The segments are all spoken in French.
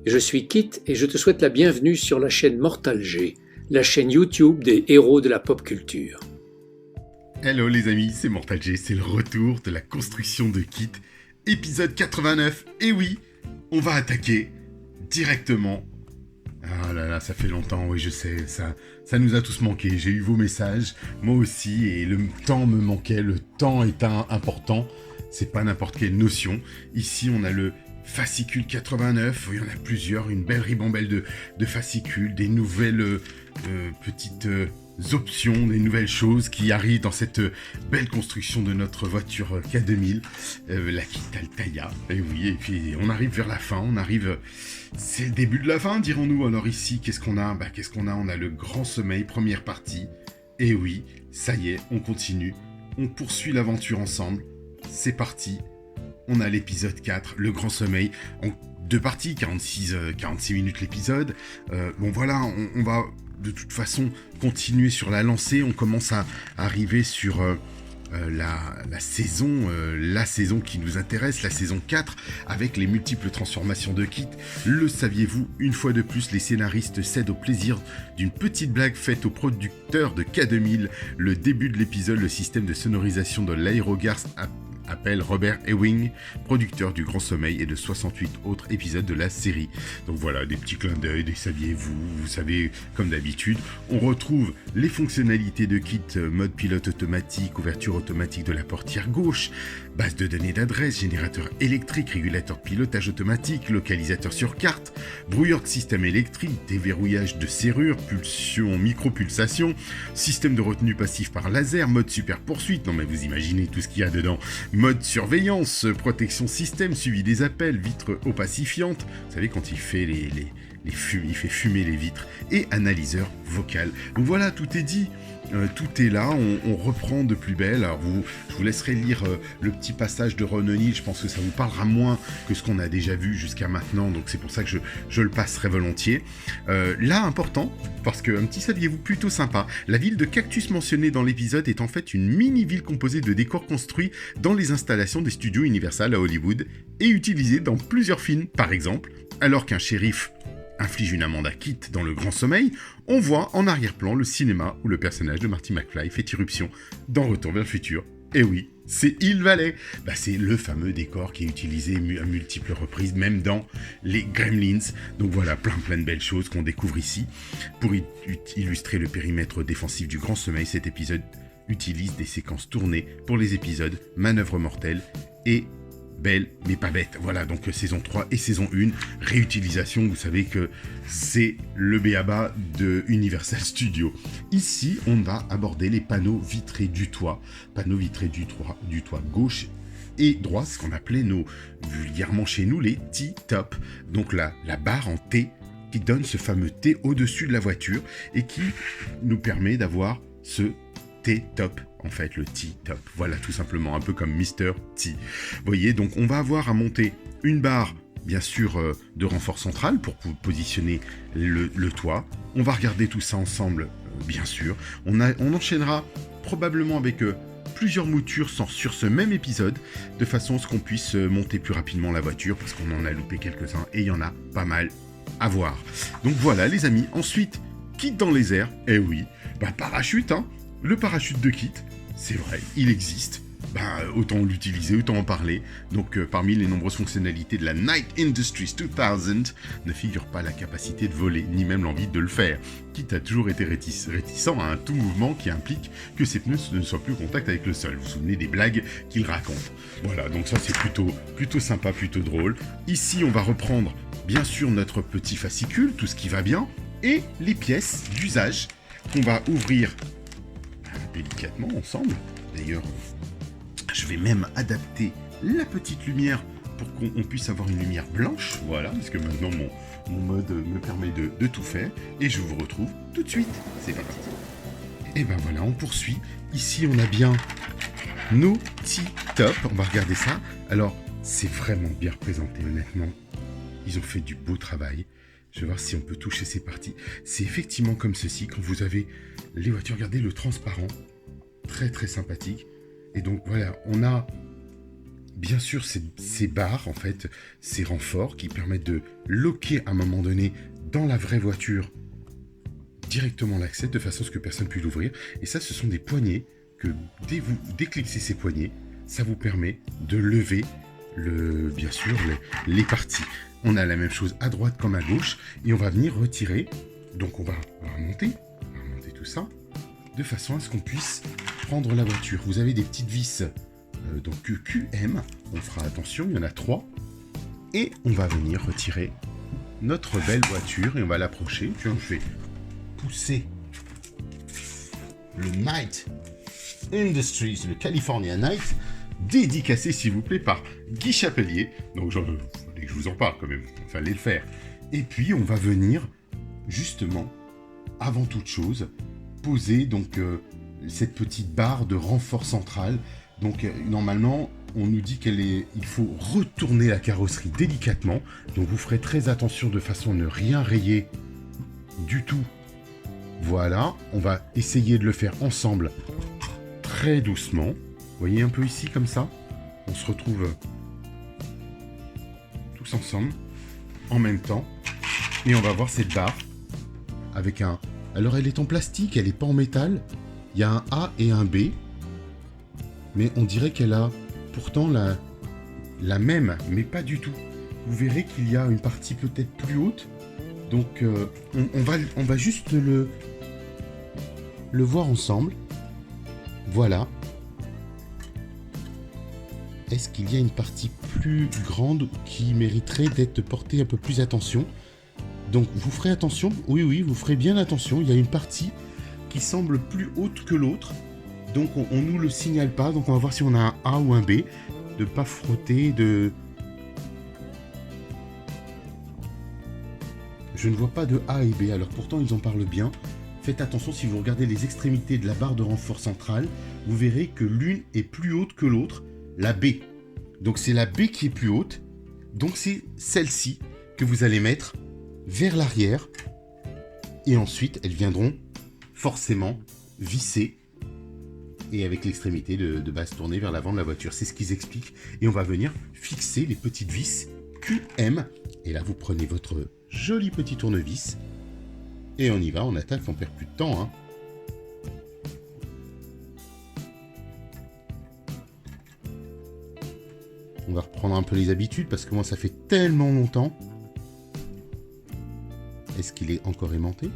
Je suis Kit et je te souhaite la bienvenue sur la chaîne Mortal G, la chaîne YouTube des héros de la pop culture. Hello les amis, c'est Mortal G, c'est le retour de la construction de Kit, épisode 89. Et oui, on va attaquer directement. Ah là là, ça fait longtemps, oui je sais, ça nous a tous manqué. J'ai eu vos messages, moi aussi, et le temps me manquait, le temps est important, c'est pas n'importe quelle notion. Ici on a le fascicule 89, il y en a plusieurs, une belle ribambelle de fascicules, des nouvelles petites options, des nouvelles choses qui arrivent dans cette belle construction de notre voiture K2000, la Kit Altaïa. Et oui, et puis on arrive vers la fin, c'est le début de la fin, dirons-nous. Alors ici, qu'est-ce qu'on a ? On a le Grand Sommeil, première partie. Et oui, ça y est, on continue, on poursuit l'aventure ensemble, c'est parti. On a l'épisode 4, le Grand Sommeil, en deux parties, 46 minutes l'épisode. Bon voilà, on va de toute façon continuer sur la lancée. On commence à arriver sur la saison qui nous intéresse, la saison 4, avec les multiples transformations de Kit. Le saviez-vous, une fois de plus, les scénaristes cèdent au plaisir d'une petite blague faite aux producteurs de K2000. Le début de l'épisode, le système de sonorisation de l'Aérogare appelle Robert Ewing, producteur du Grand Sommeil et de 68 autres épisodes de la série. Donc voilà, des petits clins d'œil, des saviez-vous, vous savez, comme d'habitude. On retrouve les fonctionnalités de Kit, mode pilote automatique, ouverture automatique de la portière gauche, base de données d'adresse, générateur électrique, régulateur de pilotage automatique, localisateur sur carte, brouilleur de système électrique, déverrouillage de serrure, pulsion, micropulsation, système de retenue passif par laser, mode super poursuite, non mais vous imaginez tout ce qu'il y a dedans, mode surveillance, protection système, suivi des appels, vitres opacifiantes, vous savez quand il fait il fait fumer les vitres, et analyseur vocal. Donc voilà, tout est dit. Tout est là, on reprend de plus belle. Alors je vous laisserai lire le petit passage de Ron O'Neill, je pense que ça vous parlera moins que ce qu'on a déjà vu jusqu'à maintenant, donc c'est pour ça que je le passerai volontiers. Là, important, parce qu'un petit saviez-vous plutôt sympa, la ville de Cactus mentionnée dans l'épisode est en fait une mini-ville composée de décors construits dans les installations des studios Universal à Hollywood et utilisée dans plusieurs films. Par exemple, alors qu'un shérif inflige une amende à Kit dans le Grand Sommeil, on voit en arrière-plan le cinéma où le personnage de Marty McFly fait irruption dans Retour vers le futur. Et oui, c'est Hill Valley. C'est le fameux décor qui est utilisé à multiples reprises, même dans les Gremlins. Donc voilà, plein de belles choses qu'on découvre ici. Pour illustrer le périmètre défensif du Grand Sommeil, cet épisode utilise des séquences tournées pour les épisodes Manœuvre mortelle et Belle mais pas bête. Voilà, donc saison 3 et saison 1, réutilisation, vous savez que c'est le b.a.-ba de Universal Studios. Ici, on va aborder les panneaux vitrés du toit. Panneaux vitrés du toit gauche et droit, ce qu'on appelait vulgairement chez nous, les T-top. Donc la barre en T qui donne ce fameux T au-dessus de la voiture et qui nous permet d'avoir ce T-top, en fait, le T-top. Voilà, tout simplement, un peu comme Mr. T. Vous voyez, donc on va avoir à monter une barre, bien sûr, de renfort central pour positionner le toit. On va regarder tout ça ensemble, bien sûr. On enchaînera probablement avec plusieurs moutures sur ce même épisode, de façon à ce qu'on puisse monter plus rapidement la voiture, parce qu'on en a loupé quelques-uns, et il y en a pas mal à voir. Donc voilà, les amis. Ensuite, Kit dans les airs. Eh oui, parachute, hein. Le parachute de Kit, c'est vrai, il existe. Autant l'utiliser, autant en parler. Donc, parmi les nombreuses fonctionnalités de la Knight Industries 2000, ne figure pas la capacité de voler, ni même l'envie de le faire. Kit a toujours été réticent à un tout mouvement qui implique que ses pneus ne soient plus en contact avec le sol. Vous vous souvenez des blagues qu'il raconte. Voilà, donc ça c'est plutôt sympa, plutôt drôle. Ici, on va reprendre, bien sûr, notre petit fascicule, tout ce qui va bien, et les pièces d'usage qu'on va ouvrir délicatement ensemble. D'ailleurs, je vais même adapter la petite lumière pour qu'on puisse avoir une lumière blanche. Voilà, parce que maintenant mon mode me permet de tout faire. Et je vous retrouve tout de suite. C'est parti. Et voilà, on poursuit. Ici, on a bien nos T-top. On va regarder ça. Alors, c'est vraiment bien représenté, honnêtement. Ils ont fait du beau travail. Je vais voir si on peut toucher ces parties. C'est effectivement comme ceci, quand vous avez les voitures. Regardez le transparent. Très très sympathique. Et donc voilà, on a bien sûr ces barres, en fait, ces renforts qui permettent de loquer à un moment donné dans la vraie voiture directement l'accès de façon à ce que personne ne puisse l'ouvrir. Et ça, ce sont des poignées que dès que vous déclipsez ces poignées, ça vous permet de lever bien sûr les parties. On a la même chose à droite comme à gauche et on va venir retirer. Donc on va remonter tout ça de façon à ce qu'on puisse prendre la voiture. Vous avez des petites vis donc QM, on fera attention, il y en a 3 et on va venir retirer notre belle voiture et on va l'approcher. Puis on fait pousser le Knight Industries, le California Knight, dédicacé s'il vous plaît par Guy Chapelier. Donc fallait que je vous en parle quand même, il fallait le faire. Et puis on va venir justement, avant toute chose, poser donc cette petite barre de renfort central. Donc normalement on nous dit il faut retourner la carrosserie délicatement. Donc vous ferez très attention de façon à ne rien rayer du tout. Voilà, on va essayer de le faire ensemble très doucement. Vous voyez un peu ici comme ça, on se retrouve tous ensemble en même temps et on va voir cette barre avec un... Alors elle est en plastique, elle n'est pas en métal. Il y a un A et un B, mais on dirait qu'elle a pourtant la même, mais pas du tout. Vous verrez qu'il y a une partie peut-être plus haute. Donc on va juste le voir ensemble. Voilà. Est-ce qu'il y a une partie plus grande qui mériterait d'être portée un peu plus attention? Donc vous ferez attention, oui, vous ferez bien attention. Il y a une partie qui semble plus haute que l'autre. Donc on nous le signale pas. Donc on va voir si on a un A ou un B. De pas frotter, Je ne vois pas de A et B, alors pourtant ils en parlent bien. Faites attention, si vous regardez les extrémités de la barre de renfort centrale, vous verrez que l'une est plus haute que l'autre, la B. Donc c'est la B qui est plus haute, donc c'est celle-ci que vous allez mettre vers l'arrière. Et ensuite, elles viendront forcément visser et avec l'extrémité de base tournée vers l'avant de la voiture. C'est ce qu'ils expliquent. Et on va venir fixer les petites vis QM. Et là, vous prenez votre joli petit tournevis et on y va, on attaque, on perd plus de temps, hein. On va reprendre un peu les habitudes parce que moi ça fait tellement longtemps. Est-ce qu'il est encore aimanté?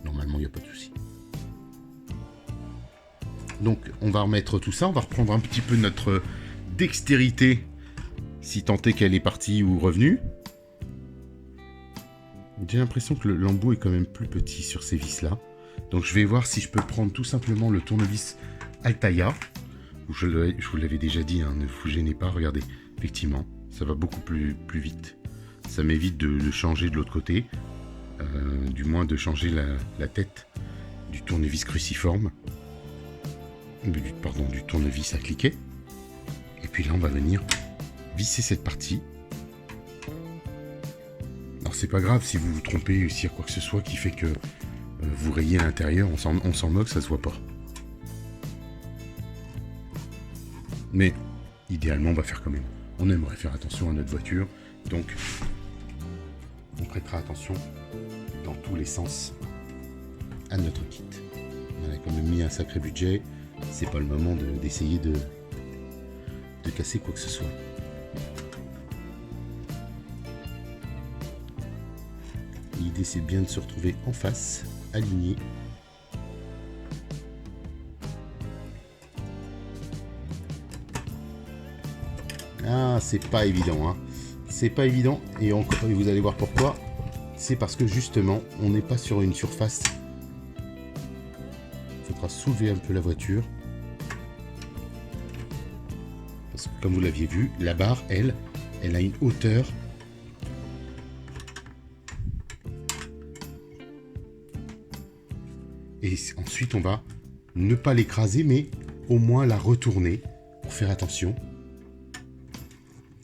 Normalement il n'y a pas de souci. Donc on va remettre tout ça, on va reprendre un petit peu notre dextérité si tant est qu'elle est partie ou revenue. J'ai l'impression que l'embout est quand même plus petit sur ces vis là. Donc je vais voir si je peux prendre tout simplement le tournevis Altaïa. Je vous l'avais déjà dit, hein, ne vous gênez pas, regardez. Effectivement, ça va beaucoup plus vite. Ça m'évite de changer de l'autre côté. Du moins de changer la tête du tournevis cruciforme. Du tournevis à cliquet. Et puis là, on va venir visser cette partie. Alors c'est pas grave si vous vous trompez, s'il y a quoi que ce soit qui fait que vous rayez à l'intérieur, on s'en moque, ça se voit pas. Mais idéalement, on va faire quand même. On aimerait faire attention à notre voiture, donc on prêtera attention dans tous les sens à notre kit. On a quand même mis un sacré budget, c'est pas le moment d'essayer de casser quoi que ce soit. L'idée c'est bien de se retrouver en face, aligné. Ah, c'est pas évident, hein. C'est pas évident, et vous allez voir pourquoi. C'est parce que justement, on n'est pas sur une surface. Il faudra soulever un peu la voiture. Parce que comme vous l'aviez vu, la barre, elle a une hauteur. Et ensuite, on va ne pas l'écraser, mais au moins la retourner pour faire attention.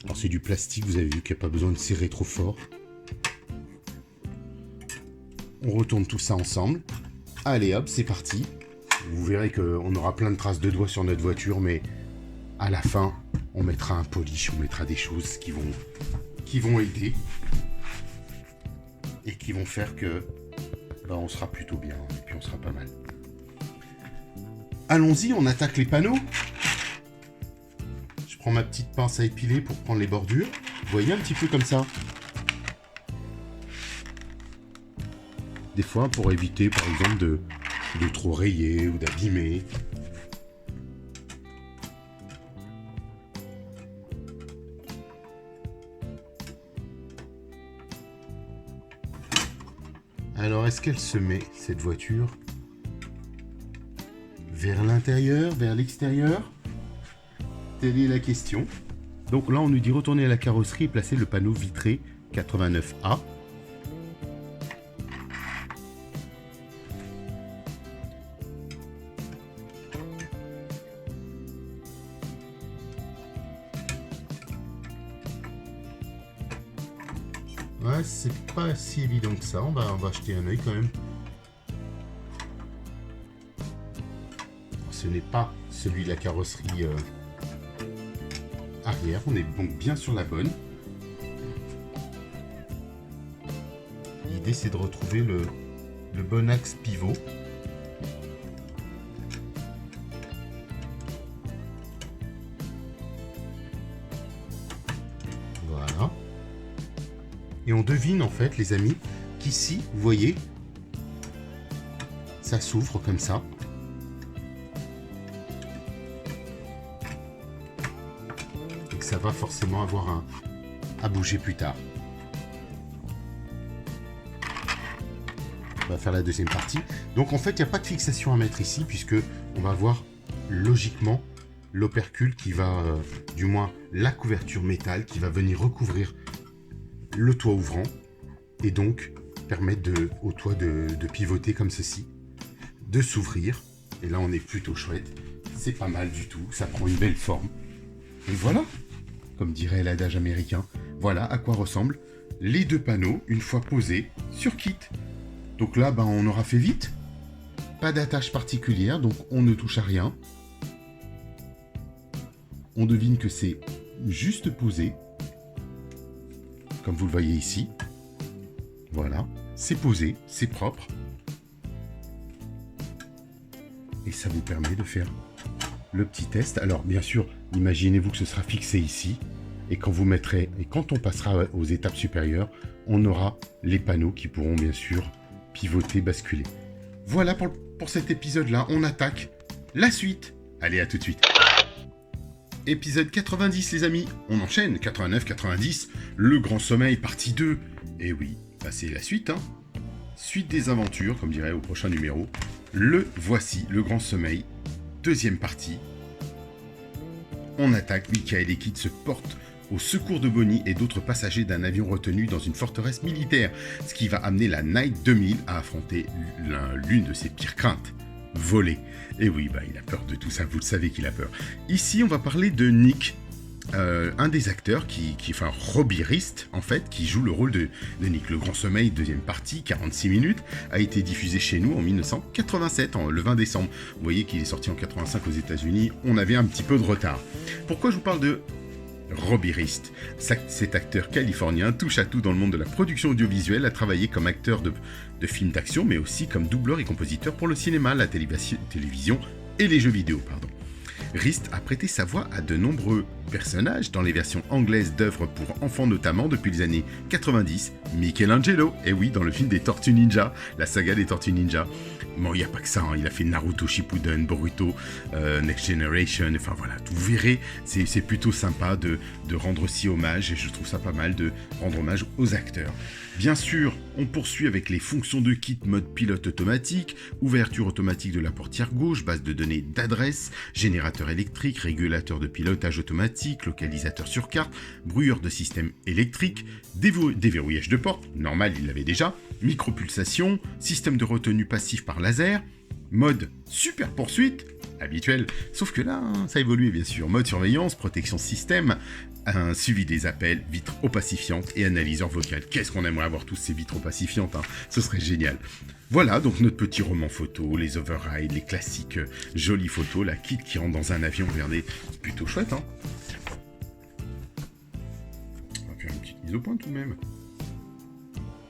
Alors c'est du plastique, vous avez vu qu'il n'y a pas besoin de serrer trop fort. On retourne tout ça ensemble. Allez hop, c'est parti. Vous verrez qu'on aura plein de traces de doigts sur notre voiture, mais à la fin, on mettra un polish, on mettra des choses qui vont aider et qui vont faire que on sera plutôt bien et puis on sera pas mal. Allons-y, on attaque les panneaux. Je prends ma petite pince à épiler pour prendre les bordures. Vous voyez, un petit peu comme ça. Des fois, pour éviter, par exemple, de trop rayer ou d'abîmer. Alors, est-ce qu'elle se met, cette voiture, vers l'intérieur, vers l'extérieur? Telle est la question. Donc là, on nous dit retourner à la carrosserie et placer le panneau vitré 89A. Ouais, c'est pas si évident que ça. On va jeter un œil quand même. Ce n'est pas celui de la carrosserie arrière. On est donc bien sur la bonne. L'idée, c'est de retrouver le bon axe pivot. Voilà. Et on devine en fait, les amis, qu'ici, vous voyez, ça s'ouvre comme ça. Et que ça va forcément avoir à bouger plus tard. On va faire la deuxième partie. Donc en fait, il n'y a pas de fixation à mettre ici, puisque on va voir logiquement l'opercule qui va, du moins la couverture métal, qui va venir recouvrir le toit ouvrant et donc permettre au toit de pivoter comme ceci, de s'ouvrir. Et là, on est plutôt chouette. C'est pas mal du tout. Ça prend une belle forme. Et voilà, comme dirait l'adage américain, voilà à quoi ressemblent les deux panneaux une fois posés sur kit. Donc là, on aura fait vite. Pas d'attache particulière, donc on ne touche à rien. On devine que c'est juste posé. Comme vous le voyez ici. Voilà, c'est posé, c'est propre. Et ça vous permet de faire le petit test. Alors, bien sûr, imaginez-vous que ce sera fixé ici. Et quand on passera aux étapes supérieures, on aura les panneaux qui pourront bien sûr pivoter, basculer. Voilà pour cet épisode-là. On attaque la suite. Allez, à tout de suite. Épisode 90, les amis. On enchaîne. 89, 90. Le Grand Sommeil, partie 2. Et oui, c'est la suite, hein. Suite des aventures, comme dirait au prochain numéro. Le voici, le Grand Sommeil. Deuxième partie. On attaque. Michael et Kit se portent au secours de Bonnie et d'autres passagers d'un avion retenu dans une forteresse militaire, ce qui va amener la Knight 2000 à affronter l'une de ses pires craintes, voler. Et oui, il a peur de tout ça, vous le savez qu'il a peur. Ici, on va parler de Nick, un des acteurs Robbie Rist, en fait, qui joue le rôle de Nick. Le Grand Sommeil, deuxième partie, 46 minutes, a été diffusé chez nous en 1987, le 20 décembre. Vous voyez qu'il est sorti en 85 aux États-Unis, on avait un petit peu de retard. Pourquoi je vous parle de Robbie Rist? Cet acteur californien touche à tout dans le monde de la production audiovisuelle, a travaillé comme acteur de films d'action, mais aussi comme doubleur et compositeur pour le cinéma, la télévision et les jeux vidéo. Rist a prêté sa voix à de nombreux personnages dans les versions anglaises d'œuvres pour enfants notamment depuis les années 90, Michelangelo, et oui, dans le film des Tortues Ninja, la saga des Tortues Ninja. Bon, il n'y a pas que ça, hein. Il a fait Naruto Shippuden, Boruto, Next Generation, enfin voilà, vous verrez, c'est plutôt sympa de rendre aussi hommage, et je trouve ça pas mal de rendre hommage aux acteurs. Bien sûr, on poursuit avec les fonctions de kit mode pilote automatique, ouverture automatique de la portière gauche, base de données d'adresse, générateur électrique, régulateur de pilotage automatique, localisateur sur carte, brouilleur de système électrique, déverrouillage de porte, normal, il l'avait déjà, micropulsation, système de retenue passif par laser, mode super poursuite, habituel. Sauf que là, ça a évolué bien sûr. Mode surveillance, protection système, un suivi des appels, vitres opacifiantes et analyseur vocal. Qu'est-ce qu'on aimerait avoir tous ces vitres opacifiantes, hein. Ce serait génial. Voilà donc notre petit roman photo, les overrides, les classiques jolies photos, la kit qui rentre dans un avion, regardez, plutôt chouette, hein. On va faire une petite mise au point tout de même.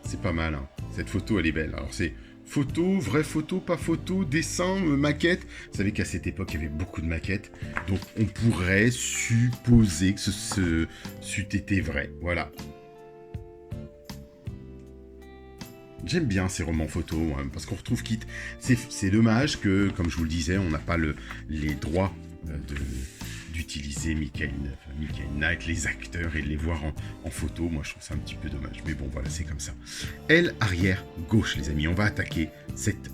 C'est pas mal, hein. Cette photo elle est belle. Alors c'est photo, vraie photo, pas photo, dessin, maquette. Vous savez qu'à cette époque, il y avait beaucoup de maquettes. Donc, on pourrait supposer que c'eût été vrai. Voilà. J'aime bien ces romans photos, hein, parce qu'on retrouve Kit. C'est dommage que, comme je vous le disais, on n'a pas les droits d'utiliser Michael Knight, les acteurs, et de les voir en photo. Moi, je trouve ça un petit peu dommage. Mais bon, voilà, c'est comme ça. Aile arrière gauche, les amis. On va attaquer cette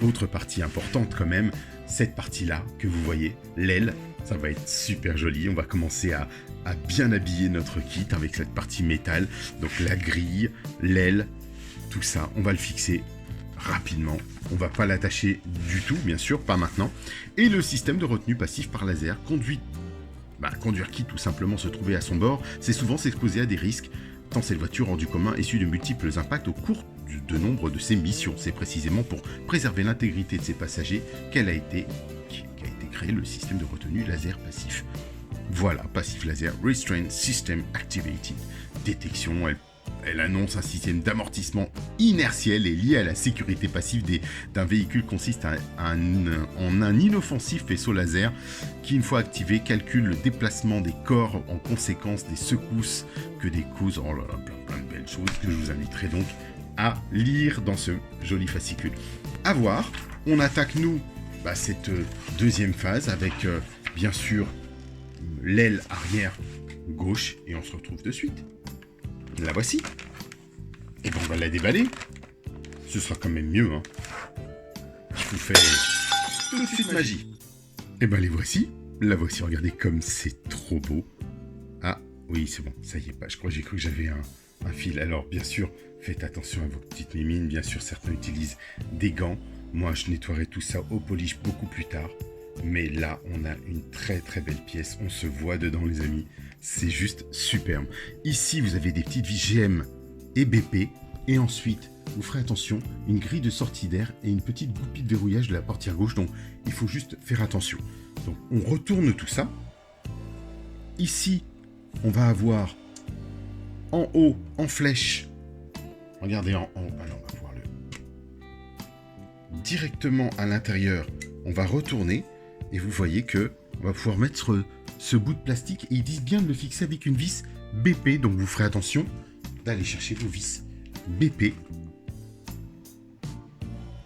autre partie importante quand même. Cette partie-là que vous voyez, l'aile. Ça va être super joli. On va commencer à bien habiller notre kit avec cette partie métal. Donc la grille, l'aile, tout ça. On va le fixer rapidement. On va pas l'attacher du tout, bien sûr, pas maintenant. Et le système de retenue passif par laser conduire Kit tout simplement se trouver à son bord, c'est souvent s'exposer à des risques, tant cette voiture hors du commun issue de multiples impacts au cours de nombre de ses missions. C'est précisément pour préserver l'intégrité de ses passagers qu'a été créé le système de retenue laser passif. Voilà, passif laser, Restraint System Activated. Détection, elle annonce un système d'amortissement inertiel et lié à la sécurité passive d'un véhicule consiste en un inoffensif faisceau laser qui, une fois activé, calcule le déplacement des corps en conséquence des secousses que des causes. Oh là là, plein de belles choses que je vous inviterai donc à lire dans ce joli fascicule. À voir, on attaque nous cette deuxième phase avec bien sûr l'aile arrière gauche et on se retrouve de suite. La voici. Et bon, on va la déballer. Ce sera quand même mieux, hein. Je vous fais tout de suite magie. Et ben les voici. La voici, regardez comme c'est trop beau. Ah, oui, c'est bon, ça y est pas. J'ai cru que j'avais un fil. Alors, bien sûr, faites attention à vos petites mimines. Bien sûr, certains utilisent des gants. Moi, je nettoierai tout ça au polish beaucoup plus tard. Mais là, on a une très très belle pièce. On se voit dedans, les amis. C'est juste superbe. Ici, vous avez des petites vis GM et BP. Et ensuite, vous ferez attention, une grille de sortie d'air et une petite goupille de verrouillage de la portière gauche. Donc, il faut juste faire attention. Donc, on retourne tout ça. Ici, on va avoir en haut, en flèche. Regardez en haut. Alors, on va pouvoir directement à l'intérieur. On va retourner. Et vous voyez que on va pouvoir mettre ce bout de plastique. Et ils disent bien de le fixer avec une vis BP. Donc vous ferez attention d'aller chercher vos vis BP.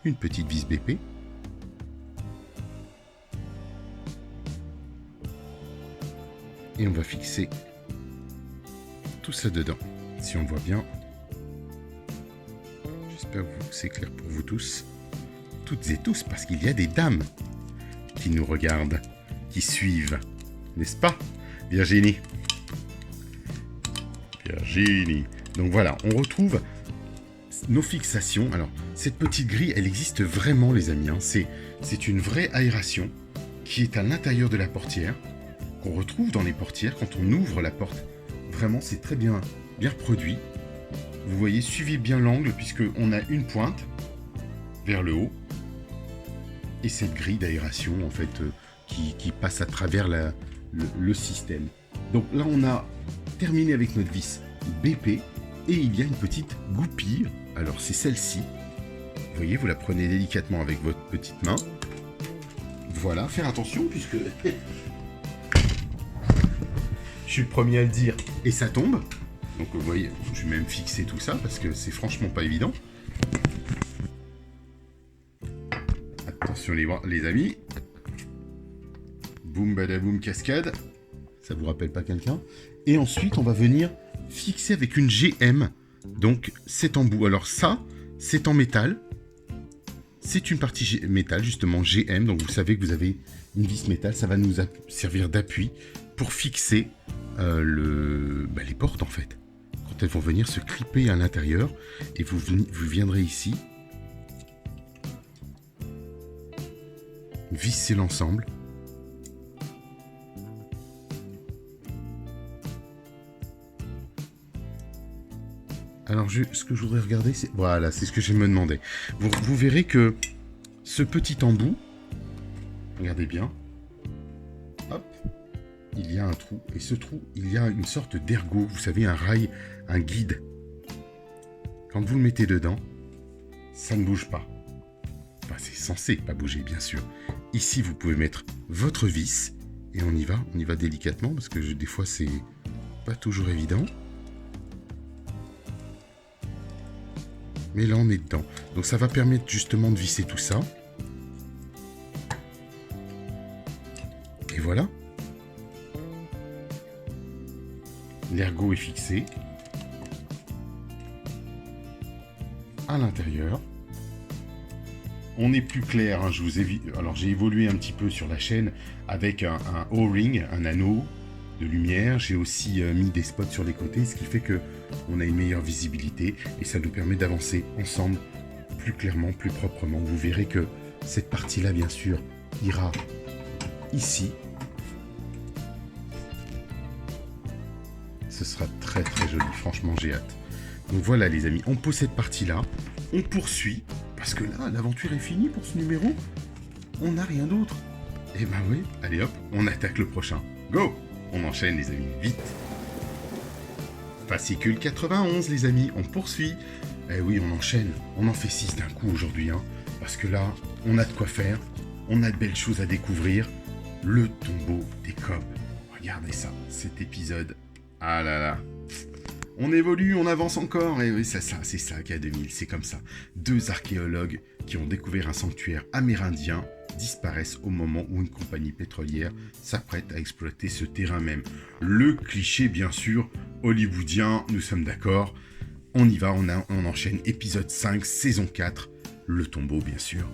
Une petite vis BP. Et on va fixer tout ça dedans. Si on voit bien. J'espère que c'est clair pour vous tous. Toutes et tous, parce qu'il y a des dames qui nous regardent, qui suivent, n'est-ce pas, Virginie? Donc voilà, on retrouve nos fixations. Alors, cette petite grille, elle existe vraiment, les amis, hein. C'est une vraie aération qui est à l'intérieur de la portière, qu'on retrouve dans les portières quand on ouvre la porte. Vraiment, c'est très bien reproduit. Vous voyez, suivez bien l'angle, puisqu'on a une pointe vers le haut, et cette grille d'aération en fait qui passe à travers le système. Donc là on a terminé avec notre vis BP et il y a une petite goupille. Alors c'est celle-ci. Vous voyez, vous la prenez délicatement avec votre petite main. Voilà, faire attention puisque je suis le premier à le dire et ça tombe. Donc vous voyez, je vais même fixer tout ça parce que c'est franchement pas évident. Attention les amis. Boum badaboum cascade. Ça vous rappelle pas quelqu'un? Et ensuite on va venir fixer avec une GM. Donc c'est en bout. Alors ça, c'est en métal. C'est une partie métal justement GM. Donc vous savez que vous avez une vis métal. Ça va nous servir d'appui pour fixer les portes en fait. Quand elles vont venir se clipper à l'intérieur. Et vous viendrez ici. visser l'ensemble. Alors, ce que je voudrais regarder, c'est... Voilà, c'est ce que je me demandais. Vous verrez que ce petit embout, regardez bien, hop, il y a un trou. Et ce trou, il y a une sorte d'ergot, vous savez, un rail, un guide. Quand vous le mettez dedans, ça ne bouge pas. Enfin, c'est censé pas bouger, bien sûr. Ici, vous pouvez mettre votre vis, et on y va délicatement, parce que des fois, c'est pas toujours évident. Mais là, on est dedans. Donc, ça va permettre justement de visser tout ça. Et voilà. L'ergot est fixé. À l'intérieur. On est plus clair. Hein, alors, j'ai évolué un petit peu sur la chaîne avec un O-ring, un anneau de lumière. J'ai aussi mis des spots sur les côtés, ce qui fait que on a une meilleure visibilité et ça nous permet d'avancer ensemble plus clairement, plus proprement. Vous verrez que cette partie-là, bien sûr, ira ici. Ce sera très très joli, franchement j'ai hâte. Donc voilà les amis, on pose cette partie-là, on poursuit, parce que là, l'aventure est finie pour ce numéro. On n'a rien d'autre. Et ben oui, allez hop, on attaque le prochain. Go! On enchaîne les amis, vite. Fascicule 91 les amis, on poursuit. Eh oui, on enchaîne, on en fait 6 d'un coup aujourd'hui, hein, parce que là, on a de quoi faire, on a de belles choses à découvrir. Le tombeau des Cobb. Regardez ça, cet épisode. Ah là là. On évolue, on avance encore, et oui, c'est ça, K2000, c'est comme ça. 2 archéologues qui ont découvert un sanctuaire amérindien disparaissent au moment où une compagnie pétrolière s'apprête à exploiter ce terrain même. Le cliché, bien sûr, hollywoodien, nous sommes d'accord. On y va, on enchaîne épisode 5, saison 4, le tombeau, bien sûr.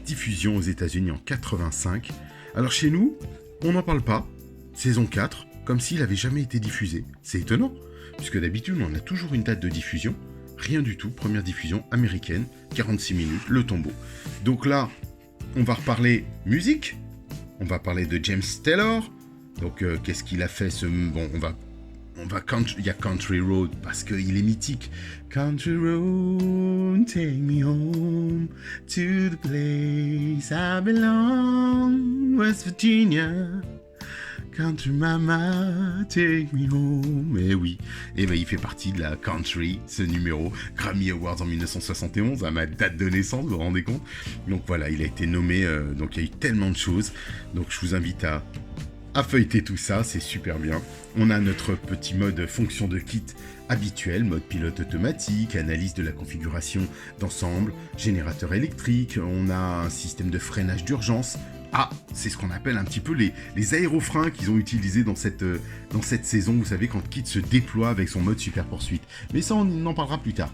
Diffusion aux États-Unis en 85. Alors chez nous, on n'en parle pas. Saison 4, comme s'il n'avait jamais été diffusé. C'est étonnant, puisque d'habitude, on a toujours une date de diffusion. Rien du tout, première diffusion américaine, 46 minutes, le tombeau. Donc là, on va reparler musique. On va parler de James Taylor. Donc, qu'est-ce qu'il a fait Bon, il y a Country Road, parce qu'il est mythique. Country Road, take me home to the place I belong, West Virginia. Country Mama, take me home. Eh oui, et ben il fait partie de la country, ce numéro. Grammy Awards en 1971, à ma date de naissance, vous vous rendez compte? Donc voilà, il a été nommé, donc il y a eu tellement de choses. Donc je vous invite à feuilleter tout ça, c'est super bien. On a notre petit mode fonction de kit habituel, mode pilote automatique, analyse de la configuration d'ensemble, générateur électrique, on a un système de freinage d'urgence. Ah, c'est ce qu'on appelle un petit peu les aérofreins qu'ils ont utilisés dans cette saison, vous savez, quand Kit se déploie avec son mode super poursuite. Mais ça, on en parlera plus tard.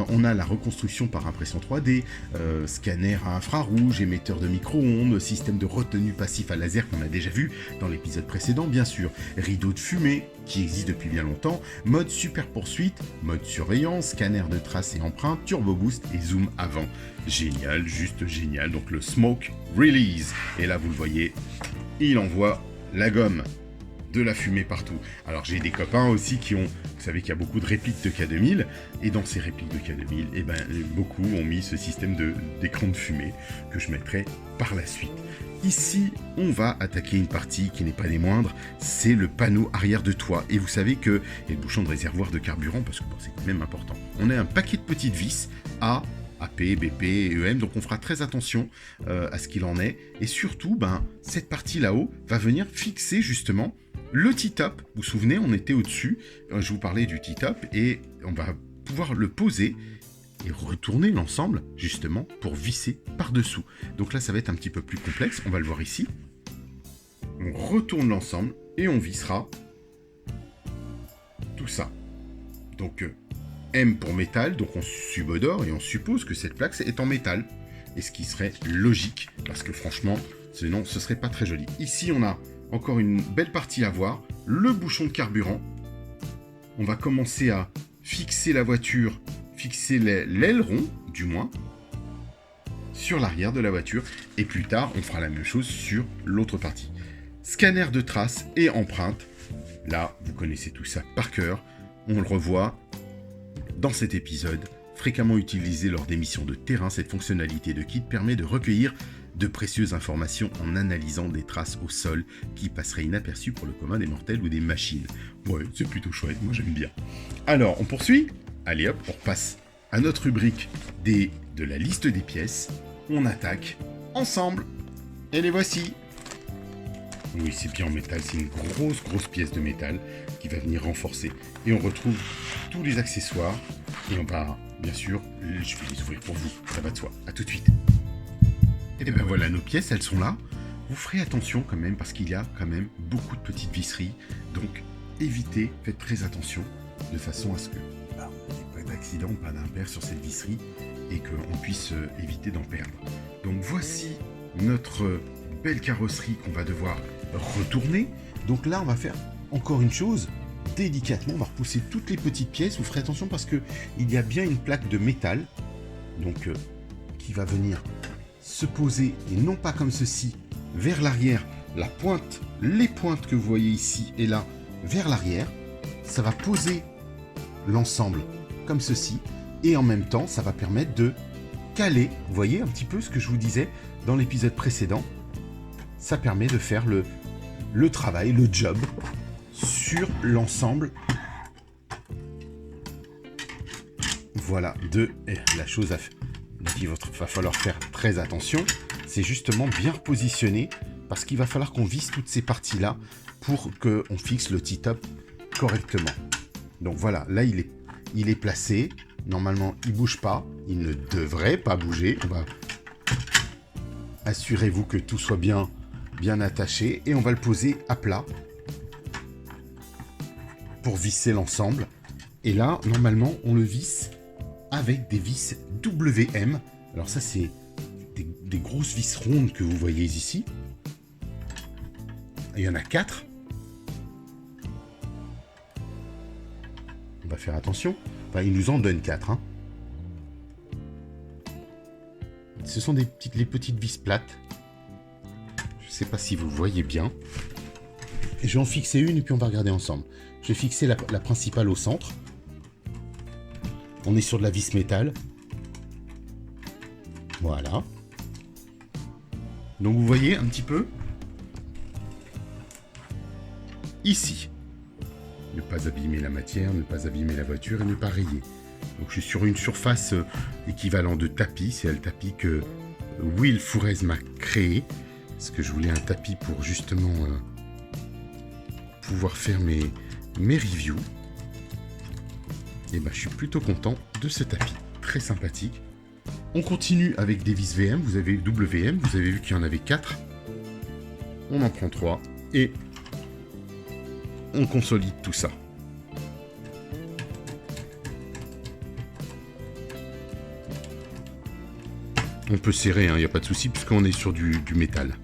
On a la reconstruction par impression 3D, scanner à infrarouge, émetteur de micro-ondes, système de retenue passif à laser qu'on a déjà vu dans l'épisode précédent, bien sûr, rideau de fumée qui existe depuis bien longtemps, mode super poursuite, mode surveillance, scanner de traces et empreintes, turbo boost et zoom avant. Génial, juste génial. Donc le smoke release. Et là, vous le voyez, il envoie la gomme. De la fumée partout. Alors j'ai des copains aussi qui ont, vous savez qu'il y a beaucoup de répliques de K2000, et dans ces répliques de K2000, eh ben, beaucoup ont mis ce système d'écran de fumée que je mettrai par la suite. Ici, on va attaquer une partie qui n'est pas des moindres, c'est le panneau arrière de toit. Et vous savez que, et le bouchon de réservoir de carburant, parce que bon, c'est quand même important. On a un paquet de petites vis A, AP, BP, EM, donc on fera très attention à ce qu'il en est. Et surtout, cette partie là-haut va venir fixer justement le T-top. Vous vous souvenez, on était au-dessus, je vous parlais du T-top, et on va pouvoir le poser et retourner l'ensemble, justement, pour visser par-dessous. Donc là, ça va être un petit peu plus complexe, on va le voir ici. On retourne l'ensemble, et on vissera tout ça. Donc, M pour métal, donc on subodore, et on suppose que cette plaque est en métal. Et ce qui serait logique, parce que franchement, sinon, ce serait pas très joli. Ici, on a encore une belle partie à voir, le bouchon de carburant. On va commencer à fixer la voiture, fixer l'aileron, du moins, sur l'arrière de la voiture. Et plus tard, on fera la même chose sur l'autre partie. Scanner de traces et empreintes. Là, vous connaissez tout ça par cœur. On le revoit dans cet épisode. Fréquemment utilisée lors des missions de terrain, cette fonctionnalité de kit permet de recueillir de précieuses informations en analysant des traces au sol qui passeraient inaperçues pour le commun des mortels ou des machines. Ouais, c'est plutôt chouette, moi j'aime bien. Alors, on poursuit. Allez hop, on repasse à notre rubrique de la liste des pièces. On attaque ensemble. Et les voici. Oui, c'est bien en métal, c'est une grosse pièce de métal qui va venir renforcer. Et on retrouve tous les accessoires. Et on va, bien sûr, je vais les ouvrir pour vous, ça va de soi. À tout de suite. Et bien voilà, nos pièces, elles sont là. Vous ferez attention quand même, parce qu'il y a quand même beaucoup de petites visseries. Donc, évitez, faites très attention, de façon à ce que il n'y ait pas d'accident, pas d'impair sur cette visserie, et qu'on puisse éviter d'en perdre. Donc voici notre belle carrosserie qu'on va devoir retourner. Donc là, on va faire encore une chose. Délicatement, on va repousser toutes les petites pièces. Vous ferez attention parce que il y a bien une plaque de métal, donc qui va venir se poser, et non pas comme ceci, vers l'arrière. La pointe, les pointes que vous voyez ici et là, vers l'arrière. Ça va poser l'ensemble comme ceci, et en même temps, ça va permettre de caler. Vous voyez un petit peu ce que je vous disais dans l'épisode précédent. Ça permet de faire le travail, le job sur l'ensemble. Voilà, la chose qu'il va falloir faire très attention, c'est justement bien repositionner, parce qu'il va falloir qu'on visse toutes ces parties-là pour qu'on fixe le T-top correctement. Donc voilà, là il est placé. Normalement, il ne bouge pas. Il ne devrait pas bouger. Assurez-vous que tout soit bien attaché, et on va le poser à plat pour visser l'ensemble. Et là, normalement, on le visse avec des vis WM. Alors ça, c'est des grosses vis rondes que vous voyez ici. Il y en a 4. On va faire attention. Enfin, il nous en donne 4. Hein. Ce sont les petites vis plates. Je ne sais pas si vous voyez bien. Et je vais en fixer une et puis on va regarder ensemble. Je vais fixer la principale au centre. On est sur de la vis métal. Voilà. Donc vous voyez un petit peu. Ici. Ne pas abîmer la matière, ne pas abîmer la voiture et ne pas rayer. Donc je suis sur une surface équivalent de tapis. C'est le tapis que Will Fourez m'a créé. Parce que je voulais un tapis pour justement pouvoir faire mes reviews. Et je suis plutôt content de ce tapis. Très sympathique. On continue avec des vis VM. Vous avez WM. Vous avez vu qu'il y en avait 4. On en prend 3. Et on consolide tout ça. On peut serrer, il n'y a pas de souci, puisqu'on est sur du métal.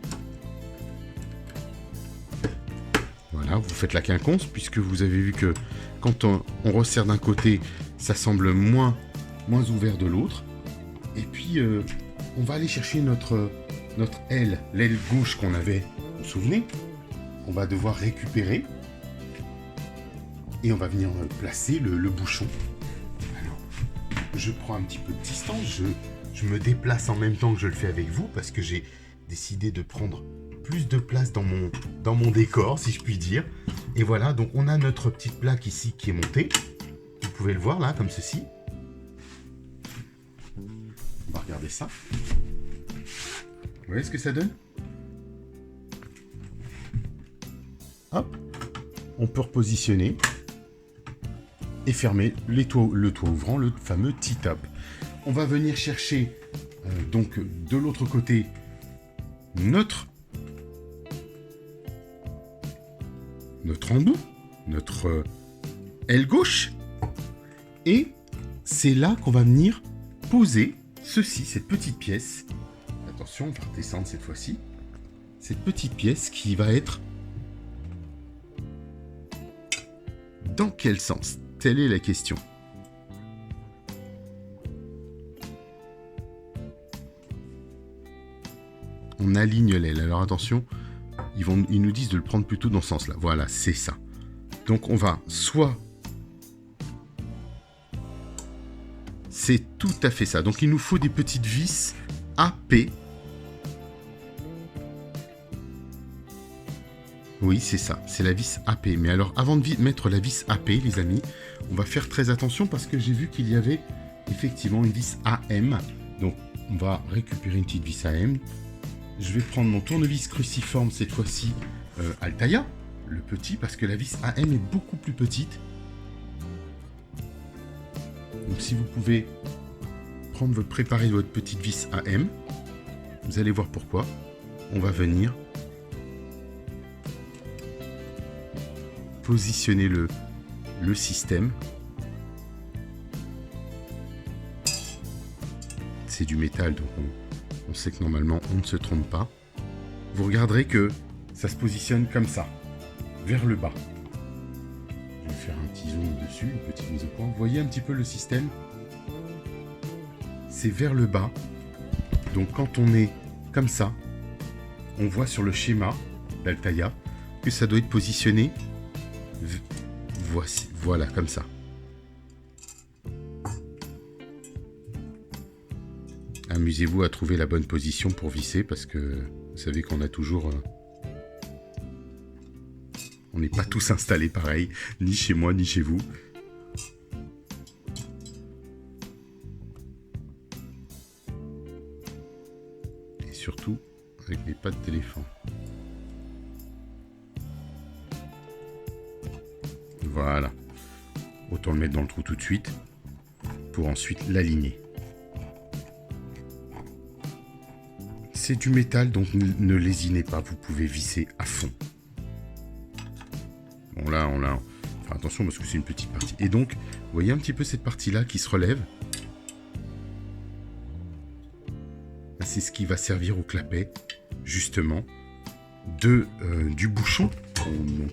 Voilà, vous faites la quinconce, puisque vous avez vu que quand on resserre d'un côté, ça semble moins ouvert de l'autre. Et puis, on va aller chercher notre l'aile gauche qu'on avait, vous vous souvenez, qu'on va devoir récupérer. Et on va venir placer le bouchon. Alors, je prends un petit peu de distance, je me déplace en même temps que je le fais avec vous, parce que j'ai décidé de prendre plus de place dans mon décor, si je puis dire. Et voilà, donc on a notre petite plaque ici qui est montée. Vous pouvez le voir là, comme ceci. On va regarder ça. Vous voyez ce que ça donne? Hop, on peut repositionner et fermer le toit ouvrant, le fameux T-top. On va venir chercher donc de l'autre côté notre embout, notre aile gauche, et c'est là qu'on va venir poser ceci, cette petite pièce. Attention, on va redescendre cette fois-ci. Cette petite pièce qui va être dans quel sens? Telle est la question. on aligne l'aile. Alors attention, ils nous disent de le prendre plutôt dans ce sens-là. Voilà, c'est ça. Donc on va soit... C'est tout à fait ça. Donc il nous faut des petites vis AP. Oui, c'est ça. C'est la vis AP. Mais alors, avant de mettre la vis AP, les amis, on va faire très attention parce que j'ai vu qu'il y avait effectivement une vis AM. Donc, on va récupérer une petite vis AM. Je vais prendre mon tournevis cruciforme, cette fois-ci, Altaïa, le petit, parce que la vis AM est beaucoup plus petite. Donc, si vous pouvez préparer votre petite vis AM, vous allez voir pourquoi. On va venir positionner le système. C'est du métal, donc on sait que normalement on ne se trompe pas. Vous regarderez que ça se positionne comme ça, vers le bas. Je vais faire un petit zoom dessus, une petite mise au point. Vous voyez un petit peu le système? C'est vers le bas. Donc quand on est comme ça, on voit sur le schéma d'Altaïa que ça doit être positionné voici, voilà, comme ça. Amusez-vous à trouver la bonne position pour visser parce que vous savez qu'on a toujours... on n'est pas tous installés pareil, ni chez moi, ni chez vous. Et surtout, avec les pattes d'éléphant. Voilà. Autant le mettre dans le trou tout de suite pour ensuite l'aligner. C'est du métal, donc ne lésinez pas, vous pouvez visser à fond. Bon là, on l'a... Enfin, attention parce que c'est une petite partie. Et donc, vous voyez un petit peu cette partie-là qui se relève. C'est ce qui va servir au clapet, justement, du bouchon,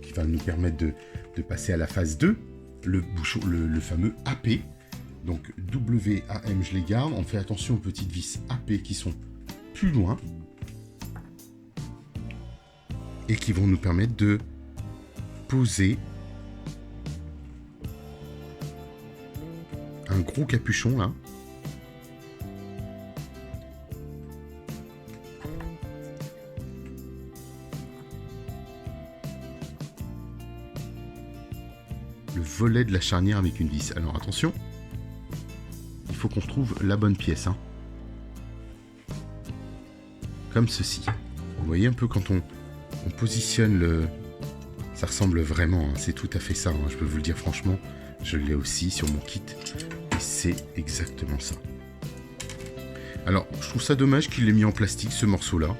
qui va nous permettre de passer à la phase 2, le bouchon, le fameux AP. Donc WAM, je les garde. On fait attention aux petites vis AP qui sont plus loin et qui vont nous permettre de poser un gros capuchon là. Le volet de la charnière avec une vis. Alors attention, il faut qu'on trouve la bonne pièce, hein. Comme ceci. Vous voyez un peu quand on positionne le... Ça ressemble vraiment, hein, c'est tout à fait ça, hein, je peux vous le dire franchement. Je l'ai aussi sur mon kit. Et c'est exactement ça. Alors, je trouve ça dommage qu'il l'ait mis en plastique, ce morceau-là.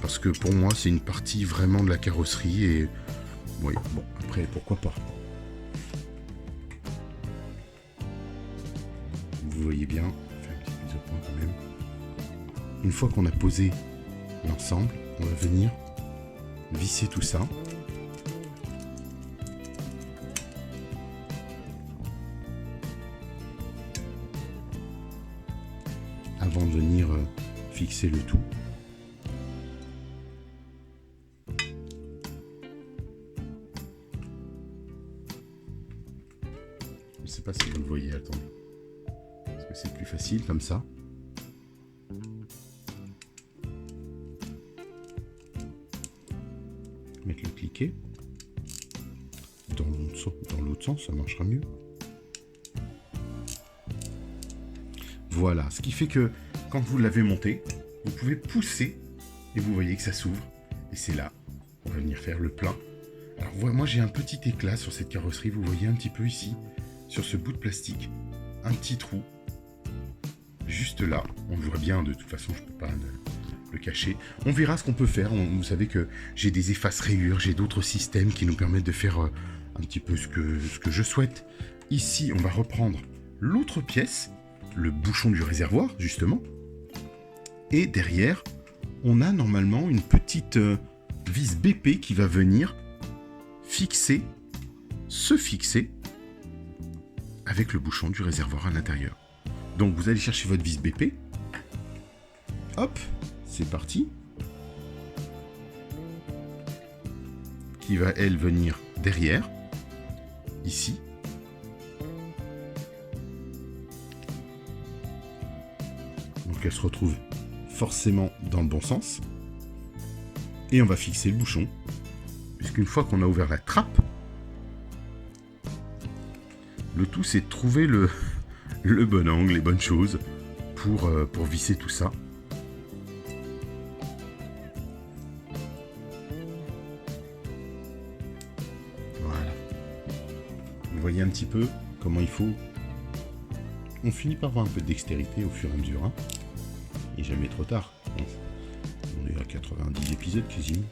Parce que pour moi, c'est une partie vraiment de la carrosserie. Et oui, bon, après, pourquoi pas. Vous voyez bien, je fais un petit mise au point quand même. Une fois qu'on a posé l'ensemble, on va venir visser tout ça. Avant de venir fixer le tout. Je ne sais pas si vous le voyez, attendez. Parce que c'est plus facile comme ça. Mettre le cliquet. Dans l'autre sens, ça marchera mieux. Voilà, ce qui fait que quand vous l'avez monté, vous pouvez pousser et vous voyez que ça s'ouvre. Et c'est là, on va venir faire le plein. Alors moi j'ai un petit éclat sur cette carrosserie, vous voyez un petit peu ici, sur ce bout de plastique, un petit trou. Juste là, on le voit bien, de toute façon je ne peux pas le cacher. On verra ce qu'on peut faire, vous savez que j'ai des efface-rayures, j'ai d'autres systèmes qui nous permettent de faire un petit peu ce que je souhaite. Ici, on va reprendre l'autre pièce, le bouchon du réservoir, justement. Et derrière, on a normalement une petite vis BP qui va venir se fixer avec le bouchon du réservoir à l'intérieur. Donc vous allez chercher votre vis BP. Hop, c'est parti. qui va, elle, venir derrière, ici. Donc elle se retrouve forcément dans le bon sens. Et on va fixer le bouchon, puisqu'une fois qu'on a ouvert la trappe, le tout c'est de trouver le bon angle, les bonnes choses pour visser tout ça. Voilà. Vous voyez un petit peu comment il faut. On finit par avoir un peu de dextérité au fur et à mesure. Hein. Et jamais trop tard. On est à 90 épisodes quasiment.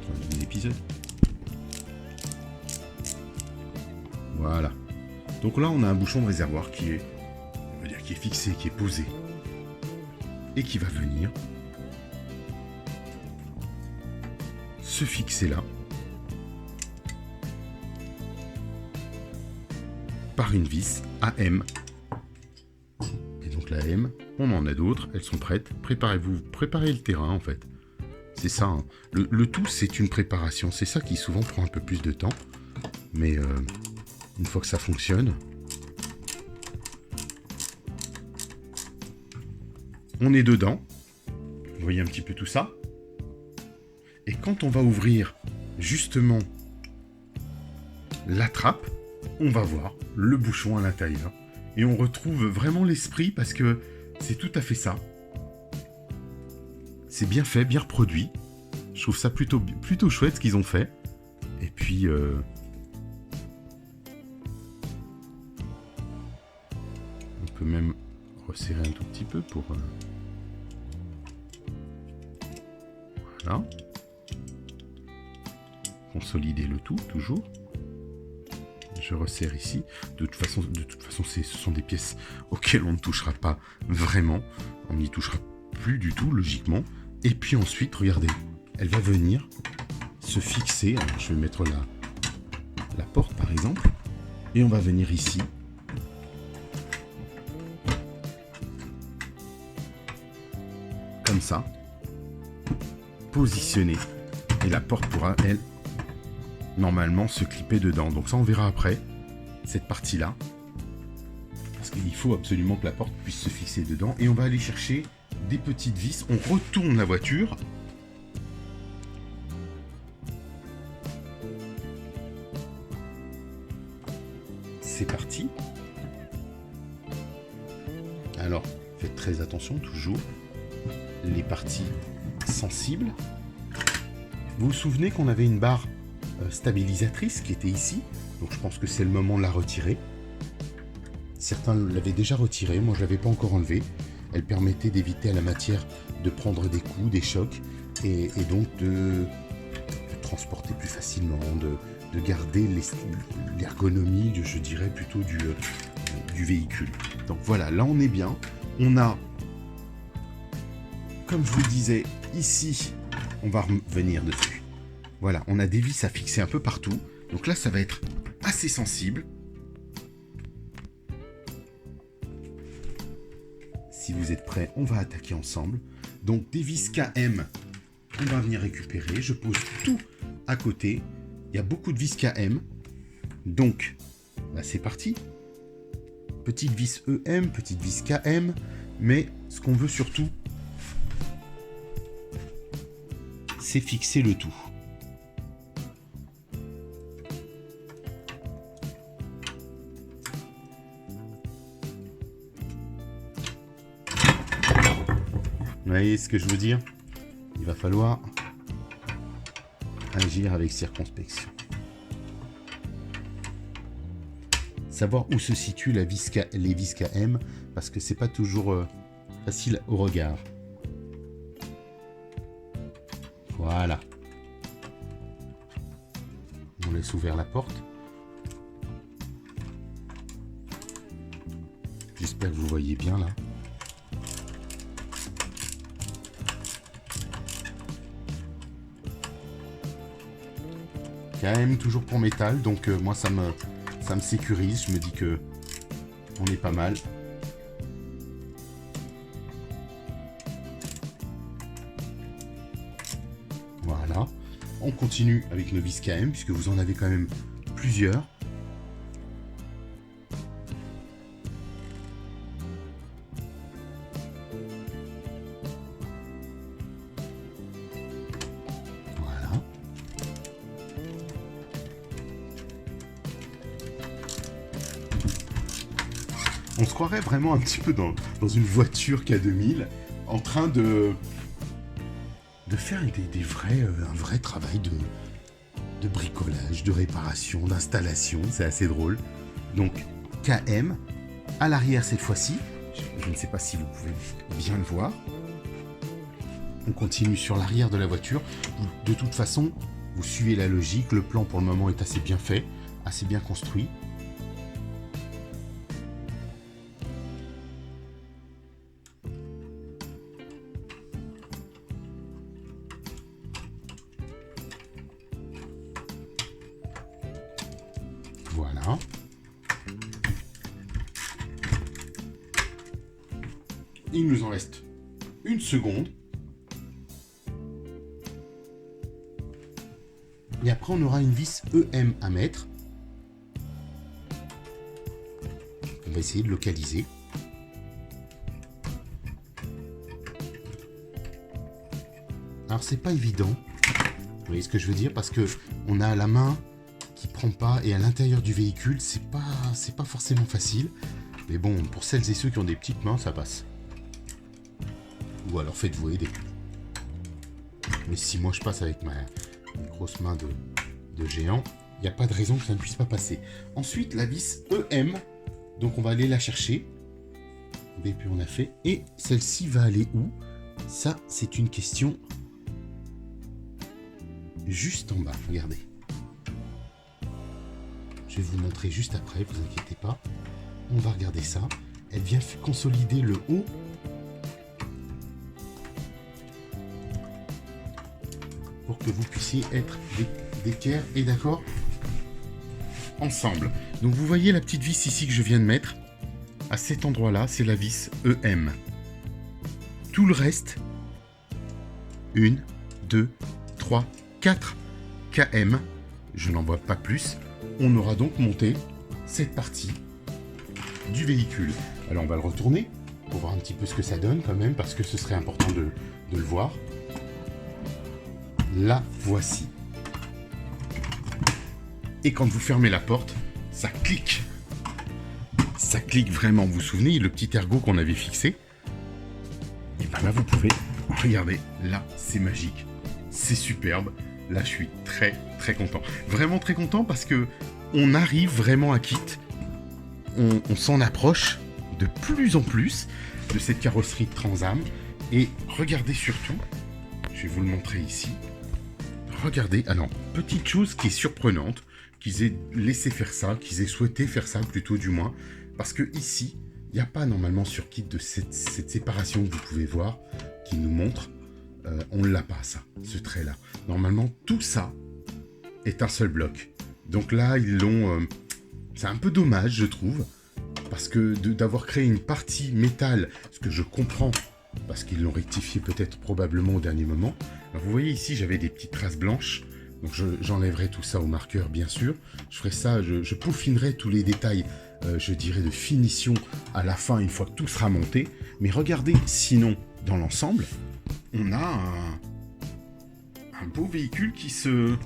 90 épisodes. Voilà. Donc là, on a un bouchon de réservoir qui est, on va dire, qui est fixé, qui est posé. Et qui va venir se fixer là. Par une vis AM. Et donc la M, on en a d'autres, elles sont prêtes. Préparez-vous, préparez le terrain en fait. C'est ça, hein. Le tout c'est une préparation, c'est ça qui souvent prend un peu plus de temps. Mais une fois que ça fonctionne, on est dedans. Vous voyez un petit peu tout ça. Et quand on va ouvrir justement la trappe, on va voir le bouchon à l'intérieur. Et on retrouve vraiment l'esprit parce que c'est tout à fait ça. C'est bien fait, bien reproduit. Je trouve ça plutôt chouette ce qu'ils ont fait. Et puis... on peut même resserrer un tout petit peu pour... voilà. Consolider le tout, toujours. Je resserre ici. De toute façon, ce sont des pièces auxquelles on ne touchera pas vraiment. On n'y touchera plus du tout, logiquement. Et puis ensuite, regardez, elle va venir se fixer. Alors, je vais mettre la porte, par exemple. Et on va venir ici. Comme ça. Positionner. Et la porte pourra, elle, normalement se clipper dedans. Donc ça on verra après, cette partie-là. Parce qu'il faut absolument que la porte puisse se fixer dedans. Et on va aller chercher des petites vis. On retourne la voiture. C'est parti. Alors, faites très attention toujours. Les parties sensibles. Vous vous souvenez qu'on avait une barre stabilisatrice qui était ici, donc je pense que c'est le moment de la retirer. Certains l'avaient déjà retirée, moi je l'avais pas encore enlevée. Elle permettait d'éviter à la matière de prendre des coups, des chocs, et donc de transporter plus facilement, de garder l'ergonomie, je dirais plutôt du véhicule. Donc voilà, là on est bien. On a, comme je vous le disais, ici, on va revenir dessus. Voilà, on a des vis à fixer un peu partout. Donc là, ça va être assez sensible. Si vous êtes prêts, on va attaquer ensemble. Donc des vis KM, on va venir récupérer. Je pose tout à côté. Il y a beaucoup de vis KM. Donc, là, c'est parti. Petite vis EM, petite vis KM. Mais ce qu'on veut surtout, c'est fixer le tout. Vous voyez ce que je veux dire? Il va falloir agir avec circonspection. Savoir où se situent les vis KM, parce que c'est pas toujours facile au regard. Voilà. On laisse ouvert la porte. J'espère que vous voyez bien là. KM toujours pour métal, donc moi ça me sécurise, je me dis que on est pas mal. Voilà. On continue avec nos vis KM, puisque vous en avez quand même plusieurs. Voilà. On se croirait vraiment un petit peu dans une voiture K2000, en train de faire un vrai travail de bricolage, de réparation, d'installation. C'est assez drôle. Donc, KM, à l'arrière cette fois-ci. Je ne sais pas si vous pouvez bien le voir. On continue sur l'arrière de la voiture. De toute façon, vous suivez la logique. Le plan pour le moment est assez bien fait, assez bien construit. Voilà. Il nous en reste une seconde. Et après, on aura une vis EM à mettre. On va essayer de localiser. Alors, c'est pas évident. Vous voyez ce que je veux dire? Parce que on a la main qui prend pas, et à l'intérieur du véhicule, c'est pas forcément facile. Mais bon, pour celles et ceux qui ont des petites mains, ça passe. Ou alors faites-vous aider. Mais si moi je passe avec ma grosse main de géant, il n'y a pas de raison que ça ne puisse pas passer. Ensuite, la vis EM, donc on va aller la chercher. BP on a fait. Et celle-ci va aller où? Ça, c'est une question juste en bas, regardez. Je vais vous montrer juste après, vous inquiétez pas. On va regarder ça. Elle vient consolider le haut. Pour que vous puissiez être d'équerre et d'accord ensemble. Donc vous voyez la petite vis ici que je viens de mettre. À cet endroit-là, c'est la vis EM. Tout le reste, 1, 2, 3, 4 KM. Je n'en vois pas plus. On aura donc monté cette partie du véhicule. Alors on va le retourner pour voir un petit peu ce que ça donne quand même, parce que ce serait important de le voir. La voici. Et quand vous fermez la porte, ça clique. Ça clique vraiment. Vous vous souvenez, le petit ergot qu'on avait fixé? Et bien là, vous pouvez... Regardez, là, c'est magique. C'est superbe. Là, je suis très, très content. Vraiment très content parce que on arrive vraiment à Kit. On s'en approche de plus en plus de cette carrosserie de Trans-Am. Et regardez surtout, je vais vous le montrer ici. Regardez, alors, petite chose qui est surprenante, qu'ils aient laissé faire ça, qu'ils aient souhaité faire ça plutôt du moins, parce que ici, il n'y a pas normalement sur Kit de cette séparation que vous pouvez voir, qui nous montre, on ne l'a pas ça, ce trait-là. Normalement, tout ça est un seul bloc. Donc là, ils l'ont... c'est un peu dommage, je trouve, parce que d'avoir créé une partie métal, ce que je comprends, parce qu'ils l'ont rectifié peut-être probablement au dernier moment. Alors vous voyez ici, j'avais des petites traces blanches, donc j'enlèverai tout ça au marqueur, bien sûr. Je ferai ça, je peaufinerai tous les détails, je dirais, de finition à la fin, une fois que tout sera monté. Mais regardez, sinon, dans l'ensemble, on a un beau véhicule qui se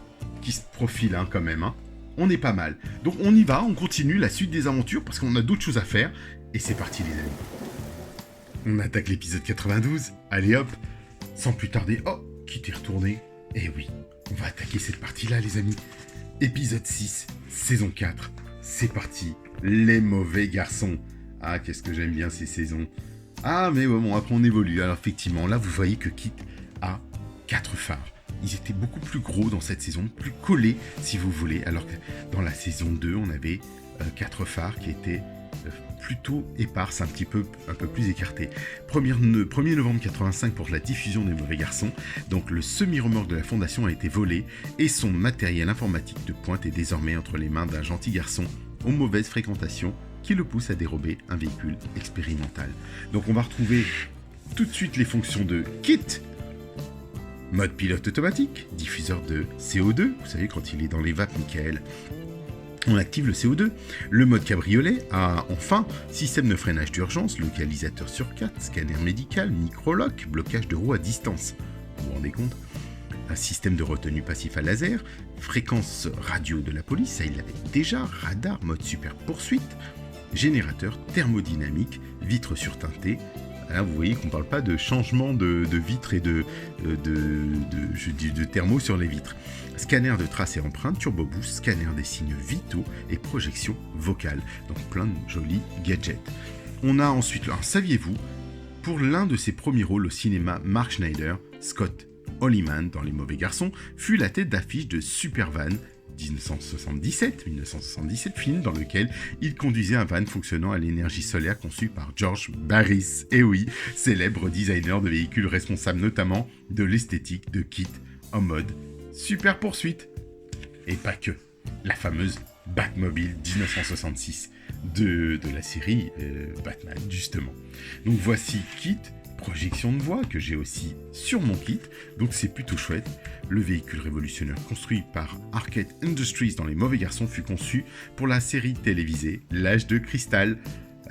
profile hein, quand même. Hein. On est pas mal. Donc on y va, on continue la suite des aventures, parce qu'on a d'autres choses à faire. Et c'est parti les amis. On attaque l'épisode 92. Allez hop, sans plus tarder. Oh, qui t'est retourné? Eh oui, on va attaquer cette partie-là les amis. Épisode 6, saison 4. C'est parti, les mauvais garçons. Ah, qu'est-ce que j'aime bien ces saisons. Ah, mais bon, après on évolue. Alors effectivement, là vous voyez que Kit a 4 phares. Ils étaient beaucoup plus gros dans cette saison, plus collés si vous voulez. Alors que dans la saison 2, on avait 4 phares qui étaient plutôt éparses, un peu plus écartés. 1er novembre 85 pour la diffusion des mauvais garçons. Donc le semi-remorque de la Fondation a été volé et son matériel informatique de pointe est désormais entre les mains d'un gentil garçon aux mauvaises fréquentations qui le pousse à dérober un véhicule expérimental. Donc on va retrouver tout de suite les fonctions de Kit. Mode pilote automatique, diffuseur de CO2, vous savez quand il est dans les vapes, Michael. On active le CO2. Le mode cabriolet a enfin système de freinage d'urgence, localisateur sur 4, scanner médical, micro-lock, blocage de roues à distance. Vous vous rendez compte ? Un système de retenue passif à laser, fréquence radio de la police, ça il l'avait déjà, radar, mode super poursuite, générateur thermodynamique, vitres surteintées. Là, vous voyez qu'on ne parle pas de changement de vitres et de thermo sur les vitres. Scanner de traces et empreintes, turbo boost, scanner des signes vitaux et projection vocale. Donc plein de jolis gadgets. On a ensuite, alors, saviez-vous, pour l'un de ses premiers rôles au cinéma, Mark Schneider, Scott Hollyman dans Les Mauvais Garçons, fut la tête d'affiche de Supervan 1977, film dans lequel il conduisait un van fonctionnant à l'énergie solaire conçu par George Barris, et oui, célèbre designer de véhicules responsable notamment de l'esthétique de KITT en mode super poursuite. Et pas que, la fameuse Batmobile 1966 de la série Batman justement. Donc voici KITT, projection de voix que j'ai aussi sur mon kit, donc c'est plutôt chouette. Le véhicule révolutionnaire construit par Arcade Industries dans Les Mauvais Garçons fut conçu pour la série télévisée L'Âge de Cristal.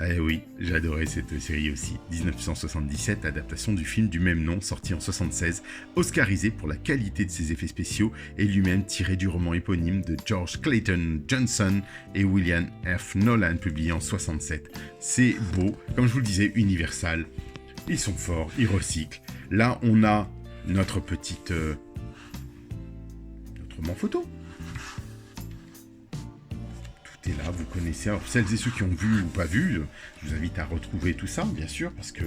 Eh oui, j'adorais cette série aussi. 1977, adaptation du film du même nom, sorti en 1976, oscarisé pour la qualité de ses effets spéciaux et lui-même tiré du roman éponyme de George Clayton Johnson et William F. Nolan, publié en 1967. C'est beau, comme je vous le disais, Universal. Ils sont forts, ils recyclent. Là, on a notre petite... notre photo. Tout est là, vous connaissez. Alors, celles et ceux qui ont vu ou pas vu, je vous invite à retrouver tout ça, bien sûr, parce que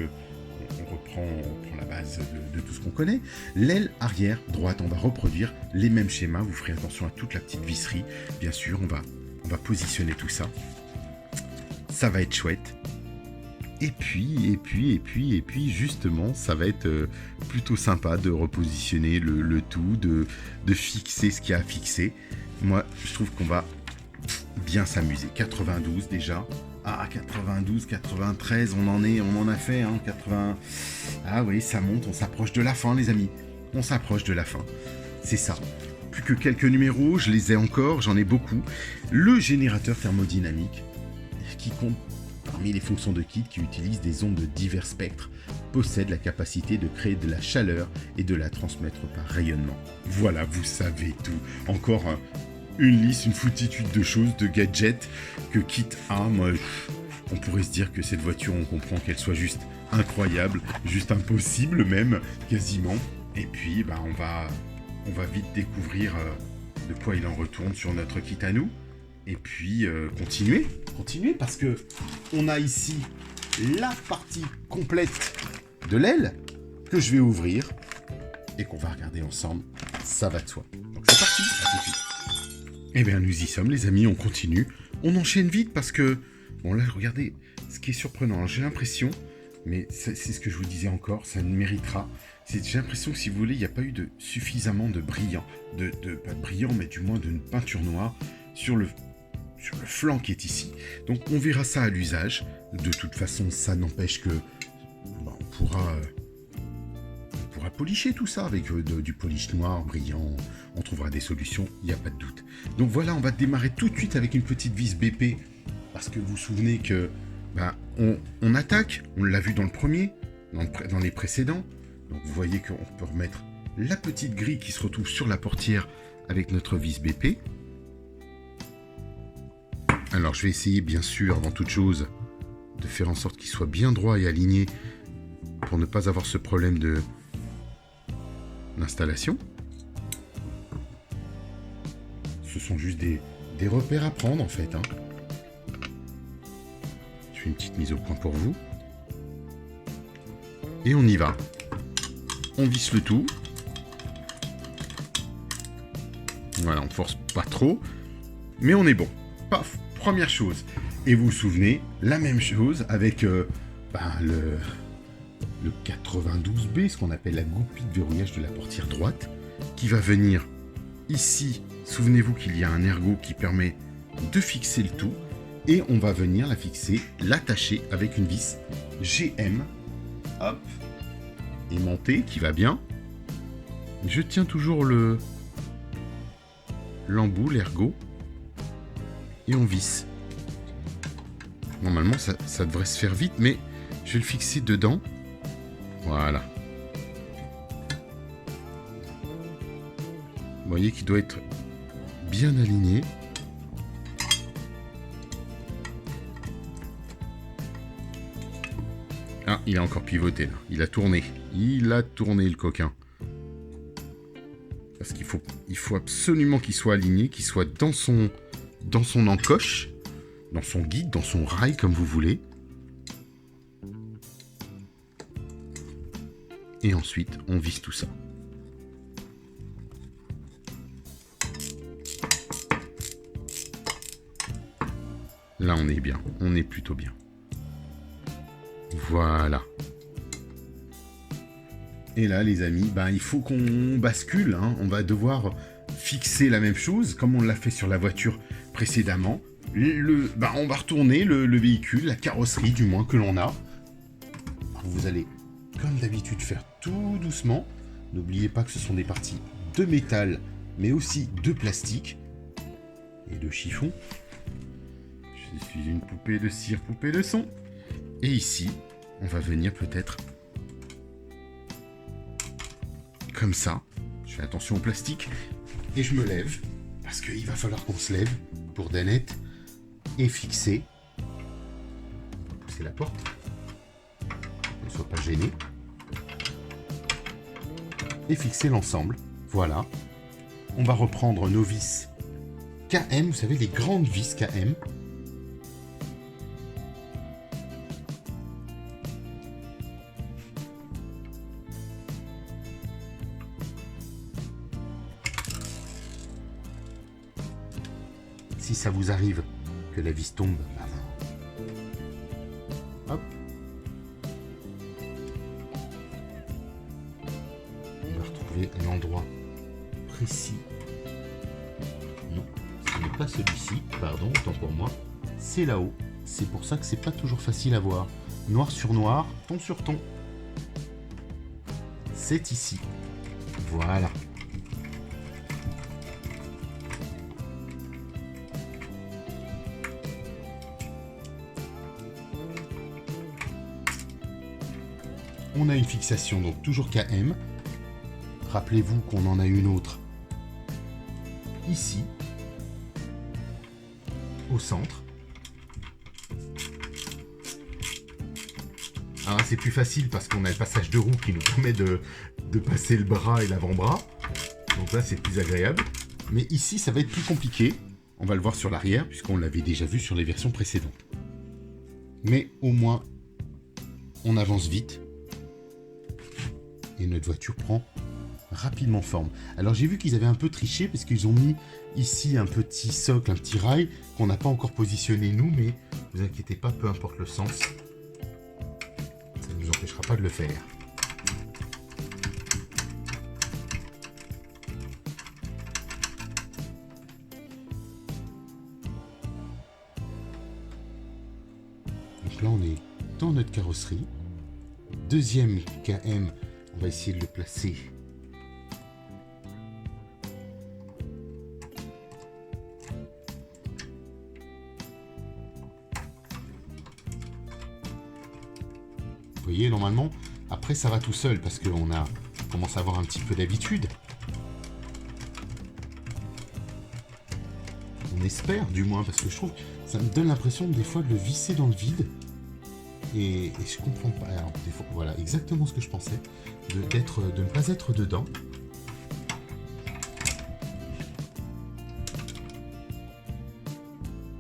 on reprend la base de tout ce qu'on connaît. L'aile arrière droite, on va reproduire les mêmes schémas. Vous ferez attention à toute la petite visserie. Bien sûr, on va positionner tout ça. Ça va être chouette. Et puis, justement, ça va être plutôt sympa de repositionner le tout, de fixer ce qu'il y a à fixer. Moi, je trouve qu'on va bien s'amuser. 92 déjà. Ah, 92, 93, on en a fait, hein, 80... Ah oui, ça monte, on s'approche de la fin, les amis. On s'approche de la fin. C'est ça. Plus que quelques numéros, je les ai encore, j'en ai beaucoup. Le générateur thermodynamique, qui compte parmi les fonctions de KITT qui utilisent des ondes de divers spectres, possède la capacité de créer de la chaleur et de la transmettre par rayonnement. Voilà, vous savez tout. Encore une liste, une foutitude de choses, de gadgets que KITT a. Moi, on pourrait se dire que cette voiture, on comprend qu'elle soit juste incroyable, juste impossible même, quasiment. Et puis, on va vite découvrir de quoi il en retourne sur notre KITT à nous. Et puis, continuer parce que on a ici la partie complète de l'aile que je vais ouvrir et qu'on va regarder ensemble. Ça va de soi. Donc c'est parti, à tout de suite. Eh bien, nous y sommes, les amis, on continue. On enchaîne vite parce que, bon là, regardez, ce qui est surprenant, j'ai l'impression, mais c'est ce que je vous disais encore, ça méritera. J'ai l'impression que, si vous voulez, il n'y a pas eu suffisamment de brillant, pas de brillant, mais du moins d'une peinture noire sur le flanc qui est ici. Donc on verra ça à l'usage. De toute façon, ça n'empêche que on pourra policher tout ça avec du polish noir brillant. On trouvera des solutions, il n'y a pas de doute. Donc voilà, on va démarrer tout de suite avec une petite vis BP, parce que vous vous souvenez que on attaque, on l'a vu dans le premier, dans les précédents. Donc vous voyez qu'on peut remettre la petite grille qui se retrouve sur la portière avec notre vis BP. Alors je vais essayer, bien sûr, avant toute chose, de faire en sorte qu'il soit bien droit et aligné pour ne pas avoir ce problème d'installation. Ce sont juste des repères à prendre, en fait. Je fais une petite mise au point pour vous. Et on y va. On visse le tout. Voilà, on force pas trop. Mais on est bon. Paf, première chose. Et vous vous souvenez, la même chose avec le 92B, ce qu'on appelle la goupille de verrouillage de la portière droite, qui va venir ici. Souvenez-vous qu'il y a un ergot qui permet de fixer le tout. Et on va venir la fixer, l'attacher avec une vis GM. Hop. Aimantée, qui va bien. Je tiens toujours l'embout, l'ergot, et on visse. Normalement, ça devrait se faire vite, mais je vais le fixer dedans. Voilà. Vous voyez qu'il doit être bien aligné. Ah, il a encore pivoté là. Il a tourné. Il a tourné le coquin. Parce qu'il faut absolument qu'il soit aligné, qu'il soit dans son encoche, dans son guide, dans son rail, comme vous voulez. Et ensuite, on visse tout ça. Là, on est bien. On est plutôt bien. Voilà. Et là, les amis, il faut qu'on bascule. Hein. On va devoir fixer la même chose, comme on l'a fait sur la voiture précédemment. On va retourner le véhicule, la carrosserie du moins que l'on a. Vous allez, comme d'habitude, faire tout doucement. N'oubliez pas que ce sont des parties de métal, mais aussi de plastique et de chiffon. Je suis une poupée de cire, poupée de son. Et ici, on va venir peut-être comme ça. Je fais attention au plastique et je me lève parce qu'il va falloir qu'on se lève pour Danette et fixer. On va pousser la porte. Ne sois pas gêné. Et fixer l'ensemble. Voilà. On va reprendre nos vis KM, vous savez, les grandes vis KM. Si ça vous arrive que la vis tombe, hop. On va retrouver un endroit précis. Non, ce n'est pas celui-ci, pardon, autant pour moi. C'est là-haut. C'est pour ça que c'est pas toujours facile à voir. Noir sur noir, ton sur ton. C'est ici. Voilà. On a une fixation, donc toujours KM. Rappelez-vous qu'on en a une autre ici, au centre. Alors c'est plus facile parce qu'on a le passage de roue qui nous permet de passer le bras et l'avant-bras. Donc là, c'est plus agréable. Mais ici, ça va être plus compliqué. On va le voir sur l'arrière, puisqu'on l'avait déjà vu sur les versions précédentes. Mais au moins, on avance vite. Et notre voiture prend rapidement forme. Alors j'ai vu qu'ils avaient un peu triché parce qu'ils ont mis ici un petit socle, un petit rail qu'on n'a pas encore positionné nous, mais ne vous inquiétez pas, peu importe le sens, ça ne nous empêchera pas de le faire. Donc là on est dans notre carrosserie. Deuxième KM. On va essayer de le placer. Vous voyez, normalement, après ça va tout seul parce qu'on commence à avoir un petit peu d'habitude. On espère du moins, parce que je trouve que ça me donne l'impression des fois de le visser dans le vide. Et je comprends pas. Alors, des fois, voilà, exactement ce que je pensais. De ne pas être dedans.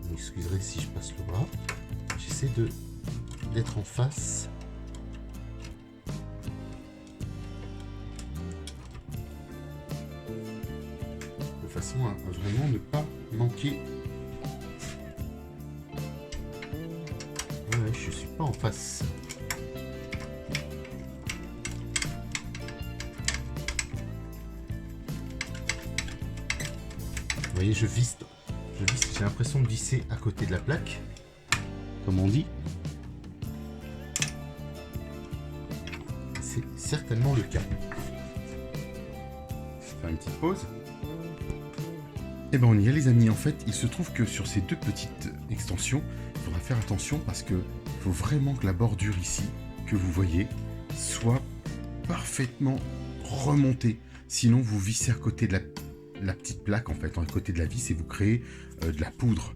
Vous m'excuserez si je passe le bras. J'essaie d'être en face. De façon à vraiment ne pas manquer. Ouais, je suis pas en face. Vous voyez, je visse, j'ai l'impression de visser à côté de la plaque, comme on dit. C'est certainement le cas. faire une petite pause. Et ben on y est les amis, en fait il se trouve que sur ces deux petites extensions, il faudra faire attention parce que il faut vraiment que la bordure ici, que vous voyez, soit parfaitement remontée. Sinon vous vissez à côté de la petite plaque en fait, à côté de la vis et vous créez de la poudre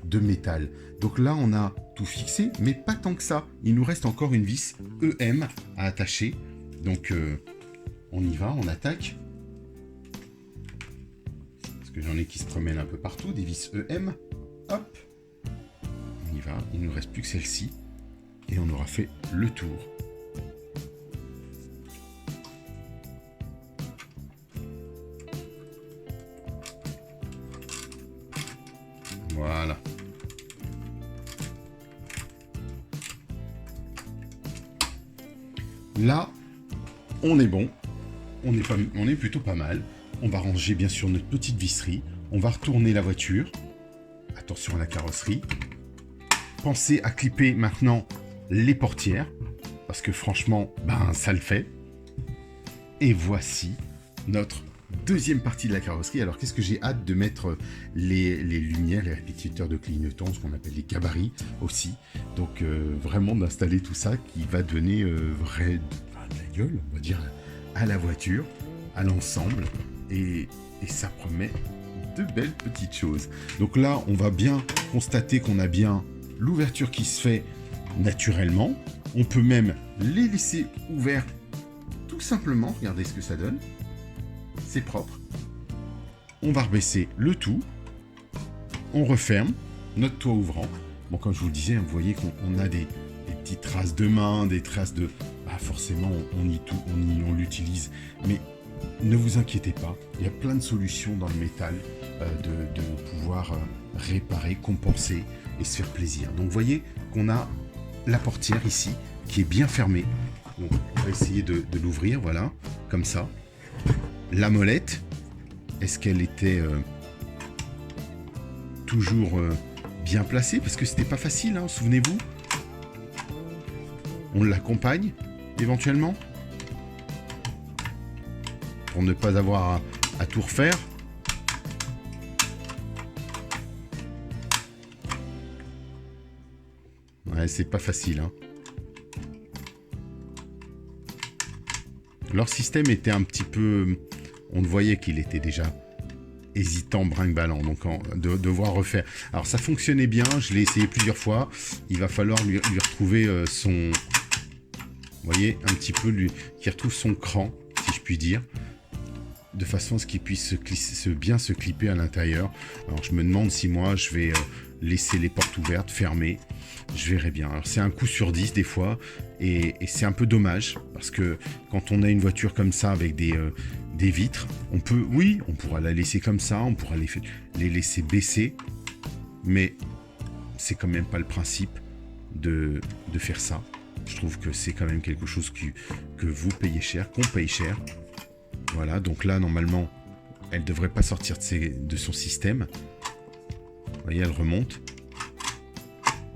de métal. Donc là on a tout fixé, mais pas tant que ça. Il nous reste encore une vis EM à attacher. Donc on y va, on attaque. Que j'en ai qui se promènent un peu partout, des vis EM, hop, on y va, il ne nous reste plus que celle-ci, et on aura fait le tour. Voilà. Là, on est bon, on est plutôt pas mal. On va ranger bien sûr notre petite visserie. On va retourner la voiture. Attention à la carrosserie. Pensez à clipper maintenant les portières. Parce que franchement, ça le fait. Et voici notre deuxième partie de la carrosserie. Alors qu'est-ce que j'ai hâte de mettre les lumières, les répétiteurs de clignotants, ce qu'on appelle les gabarits aussi. Donc vraiment d'installer tout ça qui va donner de la gueule, on va dire, à la voiture, à l'ensemble. Et ça promet de belles petites choses. Donc là, on va bien constater qu'on a bien l'ouverture qui se fait naturellement. On peut même les laisser ouverts tout simplement. Regardez ce que ça donne. C'est propre. On va rebaisser le tout. On referme notre toit ouvrant. Bon, comme je vous le disais, vous voyez qu'on a des petites traces de main, des traces de... forcément, on l'utilise. Mais ne vous inquiétez pas, il y a plein de solutions dans le métal de pouvoir réparer, compenser et se faire plaisir. Donc vous voyez qu'on a la portière ici qui est bien fermée. Donc, on va essayer de l'ouvrir, voilà, comme ça. La molette, est-ce qu'elle était toujours bien placée? Parce que c'était pas facile, hein, souvenez-vous. On l'accompagne éventuellement pour ne pas avoir à tout refaire. Ouais, c'est pas facile, hein. Leur système était un petit peu... On le voyait qu'il était déjà hésitant, brinque-ballant, donc devoir refaire. Alors ça fonctionnait bien, je l'ai essayé plusieurs fois. Il va falloir lui retrouver son... Vous voyez, un petit peu qu'il retrouve son cran, si je puis dire, de façon à ce qu'il puisse bien se clipper à l'intérieur. Alors je me demande si moi je vais laisser les portes ouvertes, fermées. Je verrai bien. Alors c'est un coup sur 10 des fois, et c'est un peu dommage, parce que quand on a une voiture comme ça avec des vitres, on pourra la laisser comme ça, on pourra les laisser baisser, mais c'est quand même pas le principe de faire ça. Je trouve que c'est quand même quelque chose que vous payez cher, qu'on paye cher. Voilà, donc là, normalement, elle devrait pas sortir de son système. Vous voyez, elle remonte.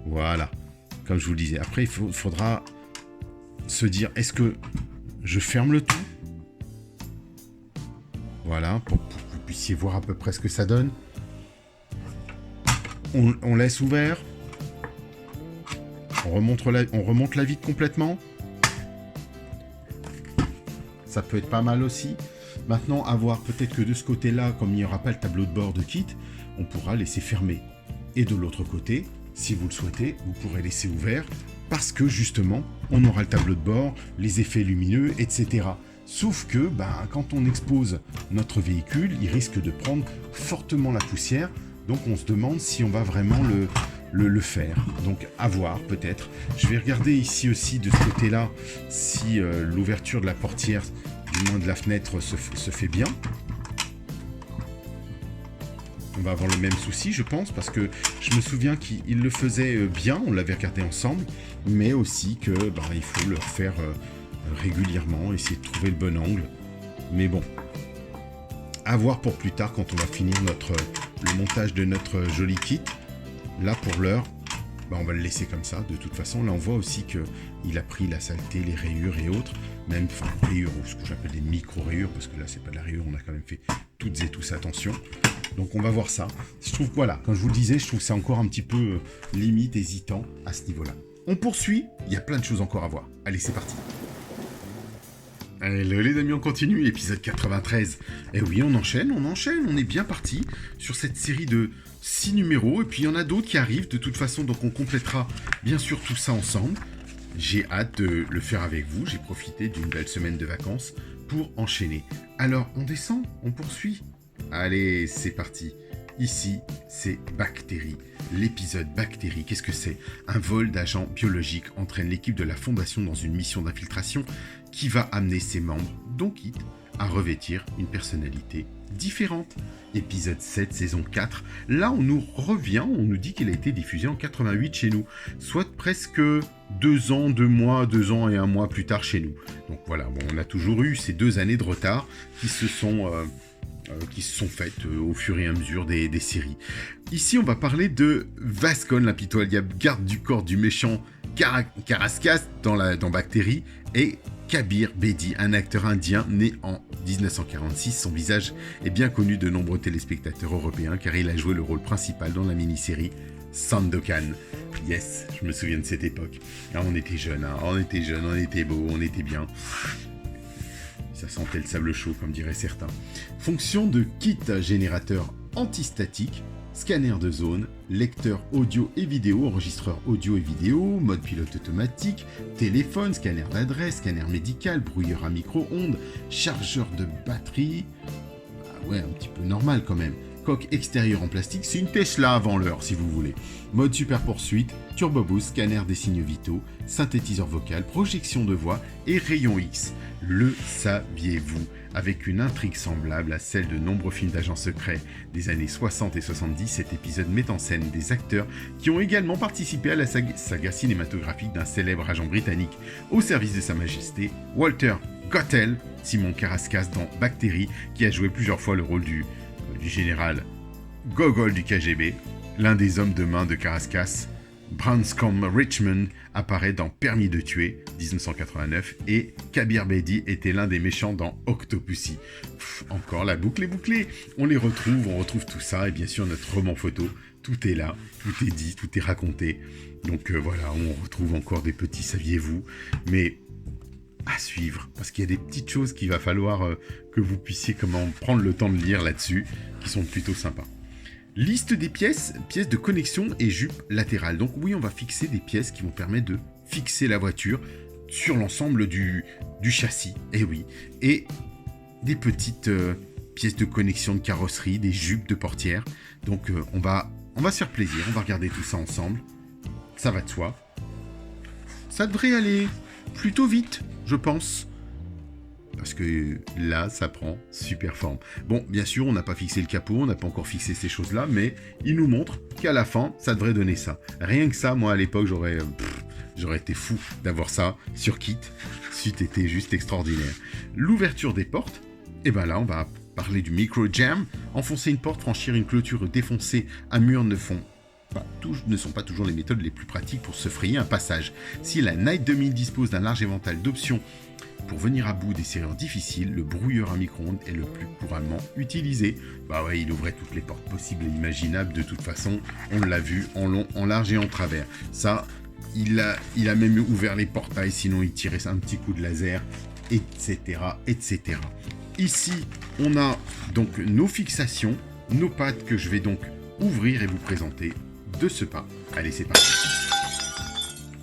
Voilà, comme je vous le disais. Après, il faudra se dire, est-ce que je ferme le tout? Voilà, pour que vous puissiez voir à peu près ce que ça donne. On laisse ouvert. On remonte la vitre complètement. Ça peut être pas mal aussi. Maintenant, à voir, peut-être que de ce côté-là, comme il n'y aura pas le tableau de bord de kit, on pourra laisser fermer. Et de l'autre côté, si vous le souhaitez, vous pourrez laisser ouvert, parce que justement, on aura le tableau de bord, les effets lumineux, etc. Sauf que, quand on expose notre véhicule, il risque de prendre fortement la poussière. Donc on se demande si on va vraiment le faire. Donc à voir peut-être. Je vais regarder ici aussi de ce côté-là si l'ouverture de la portière, du moins de la fenêtre, se fait bien. On va avoir le même souci, je pense, parce que je me souviens qu'il le faisait bien, on l'avait regardé ensemble, mais aussi que il faut le refaire régulièrement, essayer de trouver le bon angle. Mais bon, à voir pour plus tard quand on va finir le montage de notre joli kit. Là pour l'heure, on va le laisser comme ça. De toute façon, là on voit aussi qu'il a pris la saleté, les rayures et autres. même rayures, ou ce que j'appelle des micro-rayures, parce que là c'est pas de la rayure, on a quand même fait toutes et tous attention. Donc on va voir ça. Je trouve que voilà, comme je vous le disais, je trouve que c'est encore un petit peu limite, hésitant à ce niveau-là. On poursuit, il y a plein de choses encore à voir. Allez, c'est parti. Hello les amis, on continue, épisode 93. Et oui, on enchaîne, on est bien parti sur cette série de 6 numéros, et puis il y en a d'autres qui arrivent de toute façon, donc on complétera bien sûr tout ça ensemble. J'ai hâte de le faire avec vous, j'ai profité d'une belle semaine de vacances pour enchaîner. Alors, on descend, on poursuit. Allez, c'est parti. Ici, c'est Bactéries. L'épisode Bactéries, qu'est-ce que c'est? Un vol d'agents biologiques entraîne l'équipe de la Fondation dans une mission d'infiltration qui va amener ses membres, dont Kit, à revêtir une personnalité différente. Épisode 7, saison 4. Là, on nous revient, on nous dit qu'il a été diffusé en 88 chez nous, soit presque 2 ans, 2 mois, 2 ans et 1 mois plus tard chez nous. Donc voilà, bon, on a toujours eu ces 2 années de retard qui se sont faites au fur et à mesure des séries. Ici, on va parler de Vascon, l'impitoyable garde du corps du méchant Carrascas dans Bactéries, et Kabir Bedi, un acteur indien né en 1946. Son visage est bien connu de nombreux téléspectateurs européens car il a joué le rôle principal dans la mini-série Sandokan. Yes, je me souviens de cette époque. Ah, on était jeunes, on était beaux, on était bien. Ça sentait le sable chaud, comme diraient certains. Fonction de kit générateur antistatique, scanner de zone, lecteur audio et vidéo, enregistreur audio et vidéo, mode pilote automatique, téléphone, scanner d'adresse, scanner médical, brouilleur à micro-ondes, chargeur de batterie. Ah ouais, un petit peu normal quand même. Coque extérieure en plastique, c'est une Tesla avant l'heure si vous voulez. Mode super poursuite, turbo boost, scanner des signes vitaux, synthétiseur vocal, projection de voix et rayon X. Le saviez-vous? Avec une intrigue semblable à celle de nombreux films d'agents secrets des années 60 et 70, cet épisode met en scène des acteurs qui ont également participé à la saga cinématographique d'un célèbre agent britannique au service de Sa Majesté, Walter Gottel, Simon Carrascas dans Bactéries, qui a joué plusieurs fois le rôle du général Gogol du KGB, l'un des hommes de main de Carrascas. Branscombe Richmond apparaît dans Permis de tuer, 1989, et Kabir Bedi était l'un des méchants dans Octopussy. Encore la boucle est bouclée. On retrouve tout ça, et bien sûr notre roman photo, tout est là, tout est dit, tout est raconté. Donc voilà, on retrouve encore des petits saviez-vous, mais à suivre, parce qu'il y a des petites choses qu'il va falloir que vous puissiez prendre le temps de lire là-dessus, qui sont plutôt sympas. Liste des pièces de connexion et jupe latérale. Donc oui, on va fixer des pièces qui vont permettre de fixer la voiture sur l'ensemble du châssis. Et oui. Et des petites pièces de connexion de carrosserie, des jupes de portière. Donc on va se faire plaisir, on va regarder tout ça ensemble. Ça va de soi. Ça devrait aller plutôt vite, je pense. Parce que là, ça prend super forme. Bon, bien sûr, on n'a pas fixé le capot, on n'a pas encore fixé ces choses-là, mais il nous montre qu'à la fin, ça devrait donner ça. Rien que ça, moi, à l'époque, j'aurais été fou d'avoir ça sur kit. C'eût été juste extraordinaire. L'ouverture des portes, et ben là, on va parler du micro-jam. Enfoncer une porte, franchir une clôture ou défoncer un mur ne sont pas toujours les méthodes les plus pratiques pour se frayer un passage. Si la Night 2000 dispose d'un large éventail d'options pour venir à bout des serrures difficiles, le brouilleur à micro-ondes est le plus couramment utilisé. Bah ouais, il ouvrait toutes les portes possibles et imaginables de toute façon. On l'a vu en long, en large et en travers. Ça, il a même ouvert les portails, sinon il tirait un petit coup de laser, etc., etc. Ici, on a donc nos fixations, nos pattes que je vais donc ouvrir et vous présenter de ce pas. Allez, c'est parti.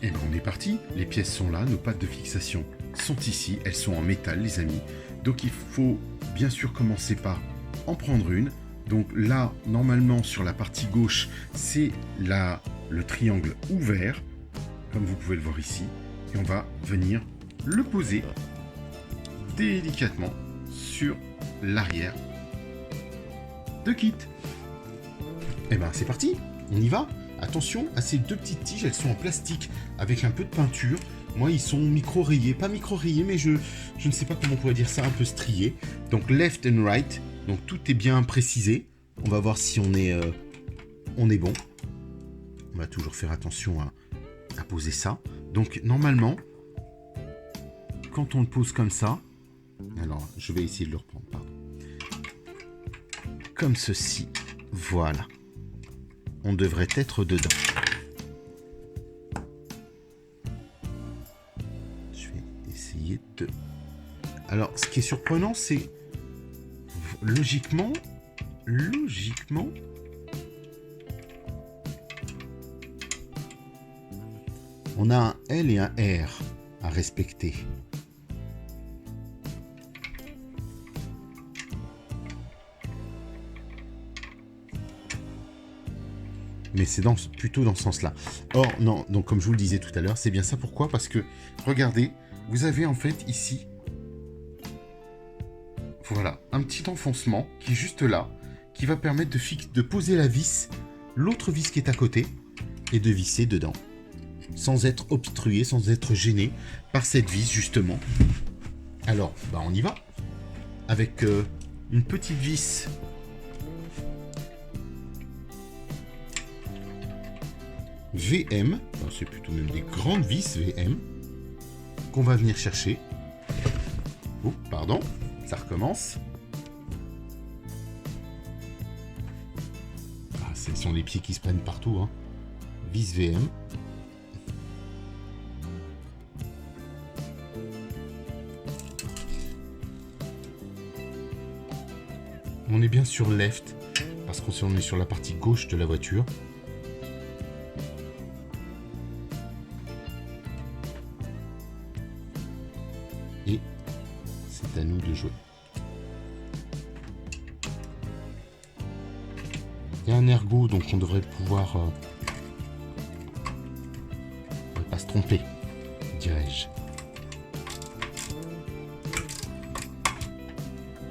Et bien on est parti, les pièces sont là, nos pattes de fixation sont ici, elles sont en métal les amis. Donc il faut bien sûr commencer par en prendre une. Donc là, normalement sur la partie gauche, c'est le triangle ouvert, comme vous pouvez le voir ici. Et on va venir le poser délicatement sur l'arrière de kit. Et ben c'est parti, on y va. Attention à ces deux petites tiges, elles sont en plastique avec un peu de peinture. Moi, ils sont micro-rayés, pas micro-rayés, mais je ne sais pas comment on pourrait dire ça, un peu striés. Donc left and right, donc tout est bien précisé. On va voir si on est bon. On va toujours faire attention à poser ça. Donc normalement, quand on le pose comme ça, alors je vais essayer de le reprendre, pardon. Comme ceci, voilà. On devrait être dedans. Je vais essayer de... Alors, ce qui est surprenant, c'est... Logiquement... On a un L et un R à respecter. Mais c'est plutôt dans ce sens-là. Or, non, donc comme je vous le disais tout à l'heure, c'est bien ça. Pourquoi? Parce que, regardez, vous avez en fait ici, voilà, un petit enfoncement qui est juste là, qui va permettre de poser la vis, l'autre vis qui est à côté, et de visser dedans. Sans être obstrué, sans être gêné par cette vis, justement. Alors, bah on y va. Avec une petite vis VM, enfin, c'est plutôt même des grandes vis VM, qu'on va venir chercher. Oh, pardon, ça recommence. Ah, ce sont les pieds qui se prennent partout, hein. Vis VM. On est bien sur left, parce qu'on est sur la partie gauche de la voiture. Et c'est à nous de jouer. Il y a un ergot, donc on devrait pouvoir pas se tromper, dirais-je.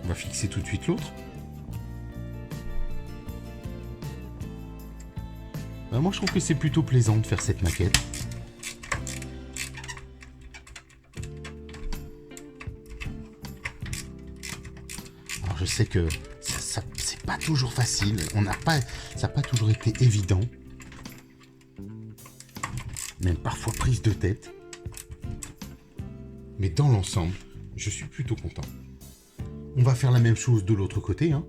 On va fixer tout de suite l'autre. Moi je trouve que c'est plutôt plaisant de faire cette maquette. Alors je sais que ça c'est pas toujours facile, ça n'a pas toujours été évident. Même parfois prise de tête. Mais dans l'ensemble, je suis plutôt content. On va faire la même chose de l'autre côté, hein,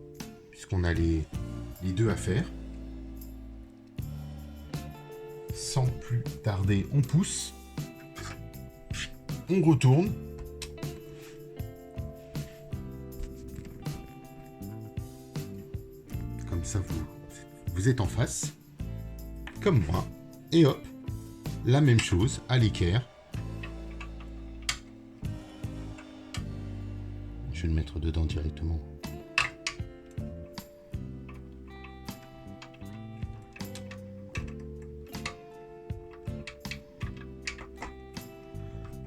puisqu'on a les deux à faire. Sans plus tarder, on pousse, on retourne, comme ça vous êtes en face, comme moi, et hop, la même chose à l'équerre. Je vais le mettre dedans directement.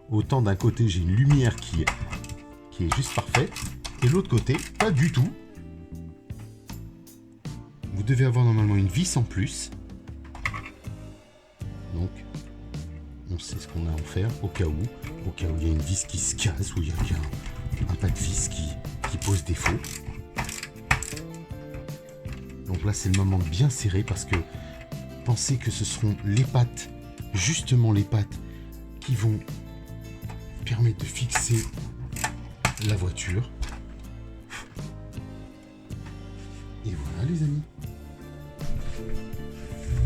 Autant d'un côté j'ai une lumière qui est juste parfaite, et de l'autre côté pas du tout. Vous devez avoir normalement une vis en plus. Donc on sait ce qu'on a à en faire au cas où il y a une vis qui se casse, ou il y a un pas de vis qui pose défaut. Donc là c'est le moment de bien serrer, parce que pensez que ce seront les pattes, justement les pattes, qui vont permettre de fixer la voiture. Et voilà les amis.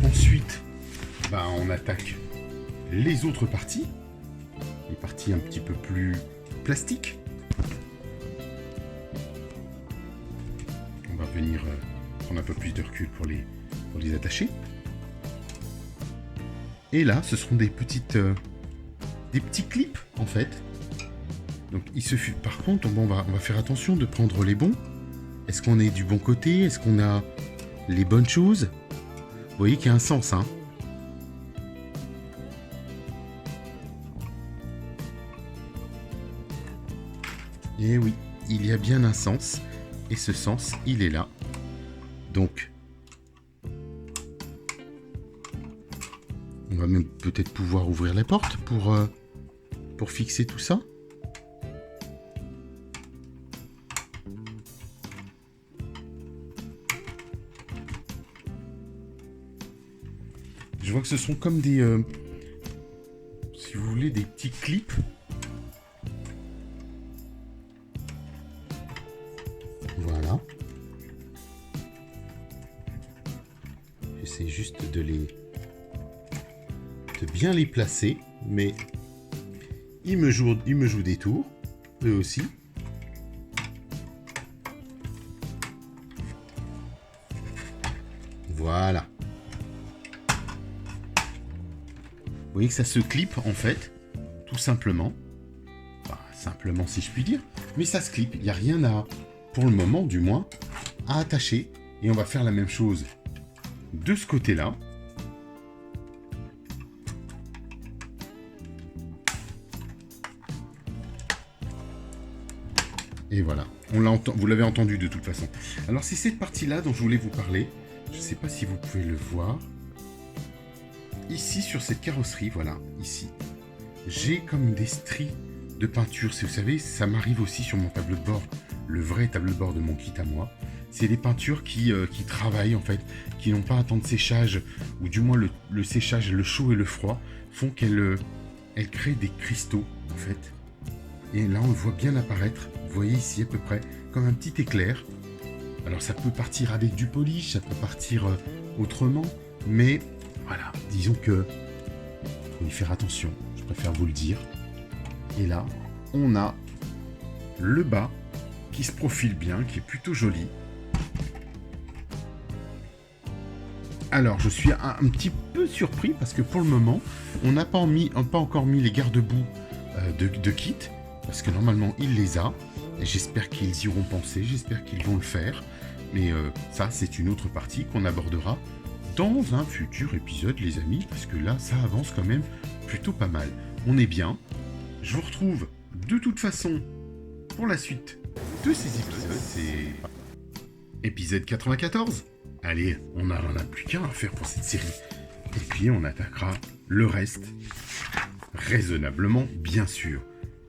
Ensuite, on attaque les autres parties. Les parties un petit peu plus plastiques. On va venir prendre un peu plus de recul pour les attacher. Et là, ce seront des petits clips en fait. Donc il suffit, par contre, on va faire attention de prendre les bons. Est-ce qu'on est du bon côté? Est-ce qu'on a les bonnes choses? Vous voyez qu'il y a un sens, hein. Et oui, il y a bien un sens, et ce sens, il est là. Donc, on va même peut-être pouvoir ouvrir la porte pour fixer tout ça. Je vois que ce sont comme des, si vous voulez, des petits clips j'essaie juste de bien les placer, mais ils me jouent des tours, eux aussi. Voilà. Vous voyez que ça se clip en fait, tout simplement. Enfin, simplement si je puis dire. Mais ça se clip, il n'y a rien à, pour le moment du moins, à attacher. Et on va faire la même chose de ce côté-là. Et voilà, vous l'avez entendu de toute façon. Alors c'est cette partie-là dont je voulais vous parler. Je ne sais pas si vous pouvez le voir. Ici, sur cette carrosserie, voilà, ici, j'ai comme des stries de peinture. Vous savez, ça m'arrive aussi sur mon tableau de bord, le vrai tableau de bord de mon kit à moi. C'est des peintures qui travaillent, en fait, qui n'ont pas un temps de séchage, ou du moins le séchage, le chaud et le froid, font qu'elles créent des cristaux, en fait. Et là, on le voit bien apparaître, vous voyez ici à peu près, comme un petit éclair. Alors ça peut partir avec du polish, ça peut partir autrement, mais voilà, disons que faut y faire attention, je préfère vous le dire. Et là, on a le bas qui se profile bien, qui est plutôt joli. Alors, je suis un petit peu surpris parce que pour le moment, on n'a pas encore mis les garde-boue de kit, parce que normalement, il les a. Et j'espère qu'ils y auront pensé, j'espère qu'ils vont le faire. Mais ça, c'est une autre partie qu'on abordera dans un futur épisode, les amis, parce que là, ça avance quand même plutôt pas mal. On est bien. Je vous retrouve de toute façon pour la suite de ces épisodes. C'est épisode 94. Allez, on n'en a plus qu'un à faire pour cette série. Et puis, on attaquera le reste raisonnablement, bien sûr.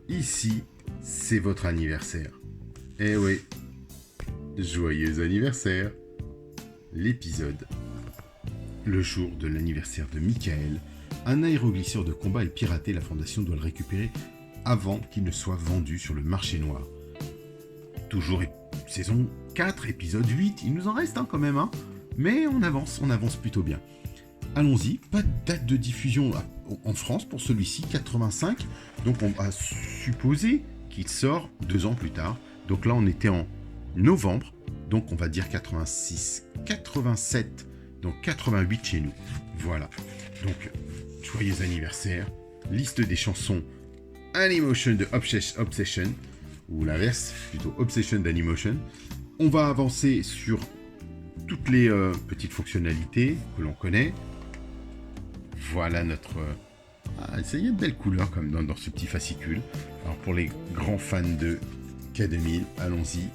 Ici, c'est votre anniversaire. Eh oui. Joyeux anniversaire. L'épisode. Le jour de l'anniversaire de Michael, un aéroglisseur de combat est piraté. La Fondation doit le récupérer avant qu'il ne soit vendu sur le marché noir. Toujours saison 4, épisode 8. Il nous en reste quand même. Mais on avance plutôt bien. Allons-y. Pas de date de diffusion en France pour celui-ci, 85. Donc on va supposer qu'il sort 2 ans plus tard. Donc là on était en novembre, donc on va dire 86, 87, donc 88 chez nous. Voilà. Donc, joyeux anniversaire. Liste des chansons Animotion de Obsession, ou l'inverse, plutôt Obsession d'Animotion. On va avancer sur toutes les petites fonctionnalités que l'on connaît. Voilà notre... il y a de belles couleurs comme dans ce petit fascicule. Alors pour les grands fans de K2000, allons-y.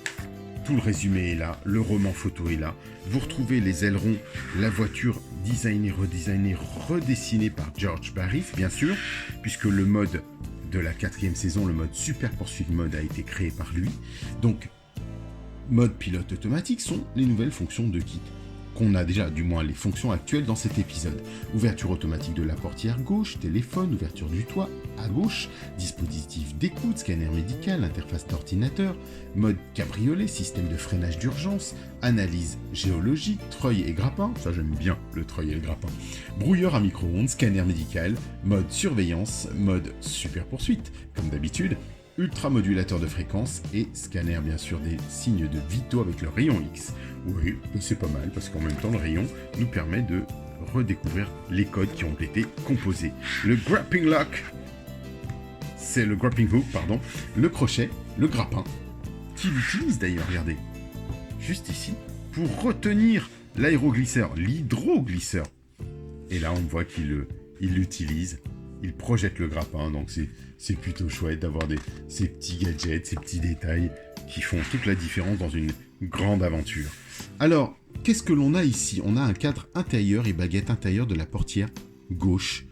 Tout le résumé est là, le roman photo est là. Vous retrouvez les ailerons, la voiture designée, redessinée par George Barris, bien sûr, puisque le mode de la 4e saison, le mode Super Poursuite Mode, a été créé par lui. Donc, mode pilote automatique sont les nouvelles fonctions de kit. Qu'on a déjà, du moins les fonctions actuelles dans cet épisode. Ouverture automatique de la portière gauche, téléphone, ouverture du toit à gauche, dispositif d'écoute, scanner médical, interface d'ordinateur, mode cabriolet, système de freinage d'urgence, analyse géologique, treuil et grappin, ça j'aime bien le treuil et le grappin, brouilleur à micro-ondes, scanner médical, mode surveillance, mode super poursuite, comme d'habitude, ultramodulateur de fréquence et scanner bien sûr des signes de vitaux avec le rayon X. Oui, c'est pas mal parce qu'en même temps le rayon nous permet de redécouvrir les codes qui ont été composés. Le grappling lock, c'est le grappling hook, pardon, le crochet, le grappin, qu'il utilise d'ailleurs, regardez, juste ici, pour retenir l'aéroglisseur, l'hydroglisseur. Et là on voit qu'il l'utilise. Il projette le grappin, donc c'est plutôt chouette d'avoir ces petits gadgets, ces petits détails qui font toute la différence dans une grande aventure. Alors, qu'est-ce que l'on a ici? On a un cadre intérieur et baguette intérieure de la portière gauche.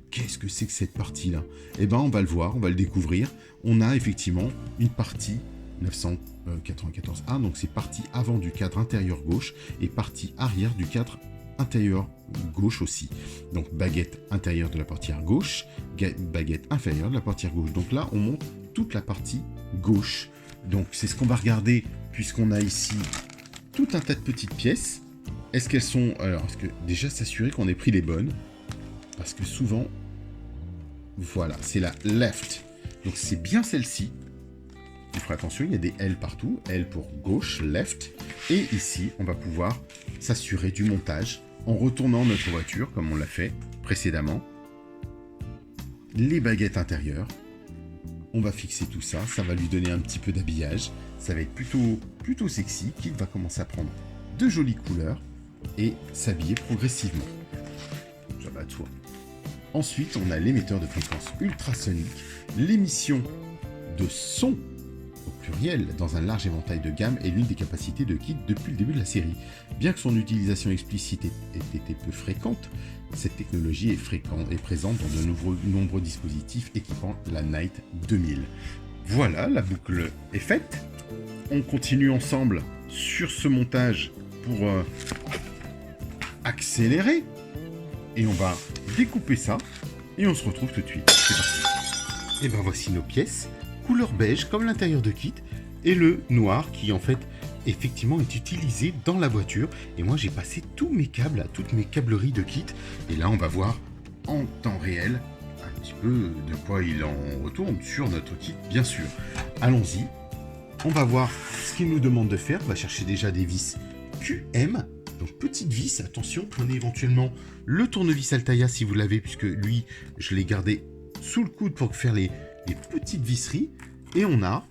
Qu'est-ce que c'est que cette partie-là? Eh bien, on va le voir, on va le découvrir. On a effectivement une partie 994A, donc c'est partie avant du cadre intérieur gauche et partie arrière du cadre intérieur gauche aussi. Donc baguette intérieure de la portière gauche, baguette inférieure de la portière gauche. Donc là, on monte toute la partie gauche. Donc c'est ce qu'on va regarder puisqu'on a ici tout un tas de petites pièces est-ce qu'elles sont... Alors, est-ce que déjà s'assurer qu'on ait pris les bonnes, parce que souvent, voilà, c'est la left. Donc c'est bien celle-ci. Il faut attention, il y a des L partout. L pour gauche, left. Et ici, on va pouvoir s'assurer du montage en retournant notre voiture, comme on l'a fait précédemment. Les baguettes intérieures. On va fixer tout ça. Ça va lui donner un petit peu d'habillage. Ça va être plutôt sexy. Kit va commencer à prendre de jolies couleurs et s'habiller progressivement. Ça va de soi. Ensuite, on a l'émetteur de fréquence ultrasonique, l'émission de son au pluriel dans un large éventail de gamme est l'une des capacités de Kit depuis le début de la série. Bien que son utilisation explicite ait été peu fréquente, cette technologie est présente dans de nombreux dispositifs équipant la Night 2000. Voilà, la boucle est faite. On continue ensemble sur ce montage pour accélérer. Et on va découper ça. Et on se retrouve tout de suite. C'est parti. Et ben voici nos pièces. Couleur beige comme l'intérieur de Kit. Et le noir qui en fait effectivement est utilisé dans la voiture. Et moi j'ai passé tous mes câbles, toutes mes câbleries de Kit. Et là on va voir en temps réel un petit peu de quoi il en retourne sur notre kit, bien sûr. Allons-y. On va voir ce qu'il nous demande de faire. On va chercher déjà des vis QM. Donc petite vis, attention, prenez éventuellement le tournevis Altaïa si vous l'avez, puisque lui, je l'ai gardé sous le coude pour faire les petites visseries. Et on va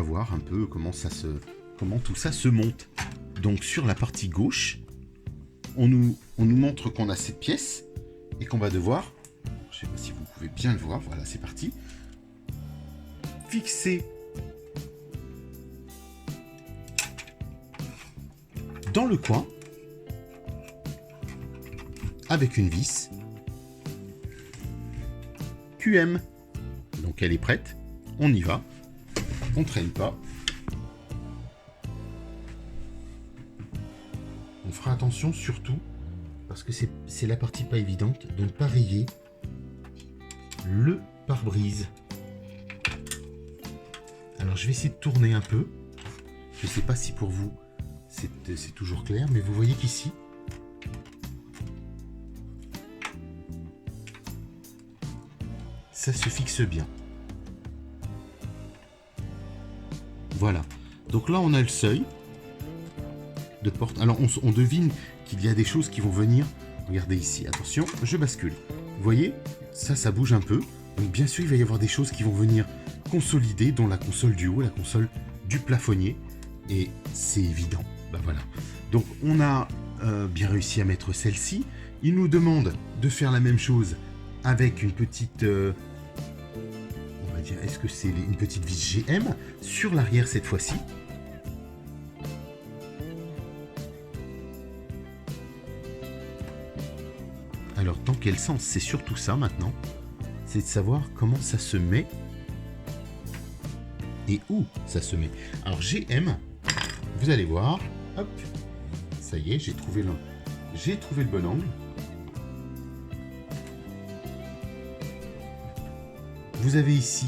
voir un peu comment tout ça se monte. Donc sur la partie gauche, on nous montre qu'on a cette pièce et qu'on va devoir, je ne sais pas si vous pouvez bien le voir, voilà c'est parti, fixer dans le coin avec une vis QM. Donc elle est prête, on y va, on traîne pas. On fera attention surtout, parce que c'est la partie pas évidente, de ne pas rayer le pare-brise. Alors je vais essayer de tourner un peu. Je ne sais pas si pour vous c'est toujours clair, mais vous voyez qu'ici, ça se fixe bien. Voilà. Donc là, on a le seuil de porte. Alors, on devine qu'il y a des choses qui vont venir. Regardez ici. Attention, je bascule. Vous voyez, ça bouge un peu. Donc, bien sûr, il va y avoir des choses qui vont venir consolider, dont la console du haut, la console du plafonnier. Et c'est évident. Ben voilà. Donc, on a bien réussi à mettre celle-ci. Il nous demande de faire la même chose avec une petite... on va dire, est-ce que c'est une petite vis GM sur l'arrière cette fois-ci? Alors, dans quel sens? C'est surtout ça maintenant. C'est de savoir comment ça se met et où ça se met. Alors, GM, vous allez voir, hop, ça y est, j'ai trouvé le bon angle. Vous avez ici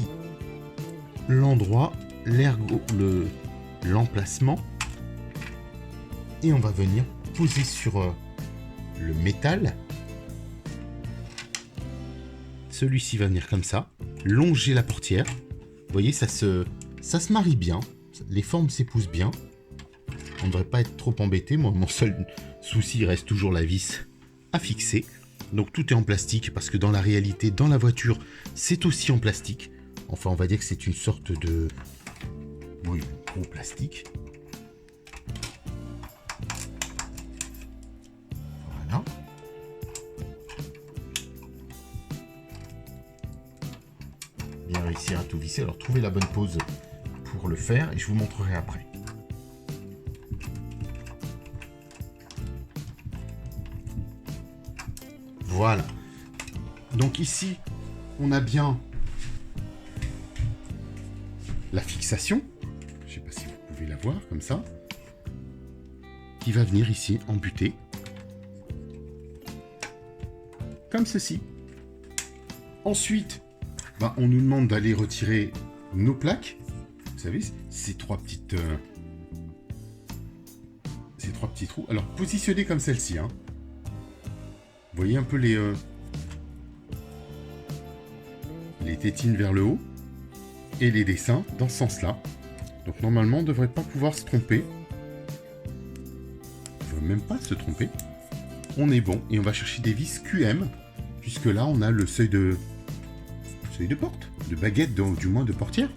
l'endroit, l'emplacement, et on va venir poser sur le métal. Celui-ci va venir comme ça, longer la portière. Vous voyez, ça se marie bien, les formes s'épousent bien. On ne devrait pas être trop embêté. Moi, mon seul souci reste toujours la vis à fixer. Donc tout est en plastique, parce que dans la réalité, dans la voiture, c'est aussi en plastique. Enfin, on va dire que c'est une sorte de... oui, gros plastique. Voilà. Bien réussir à tout visser. Alors, trouvez la bonne pose pour le faire, et je vous montrerai après. Voilà. Donc ici, on a bien la fixation. Je ne sais pas si vous pouvez la voir comme ça. Qui va venir ici embuter. Comme ceci. Ensuite, on nous demande d'aller retirer nos plaques. Vous savez, ces trois petites ces 3 petits trous. Alors, positionnez comme celle-ci. Hein. Vous voyez un peu les tétines vers le haut et les dessins dans ce sens-là. Donc, normalement, on ne devrait pas pouvoir se tromper. On ne devrait même pas se tromper. On est bon. Et on va chercher des vis QM, puisque là, on a le seuil de porte, de baguette, du moins de portière.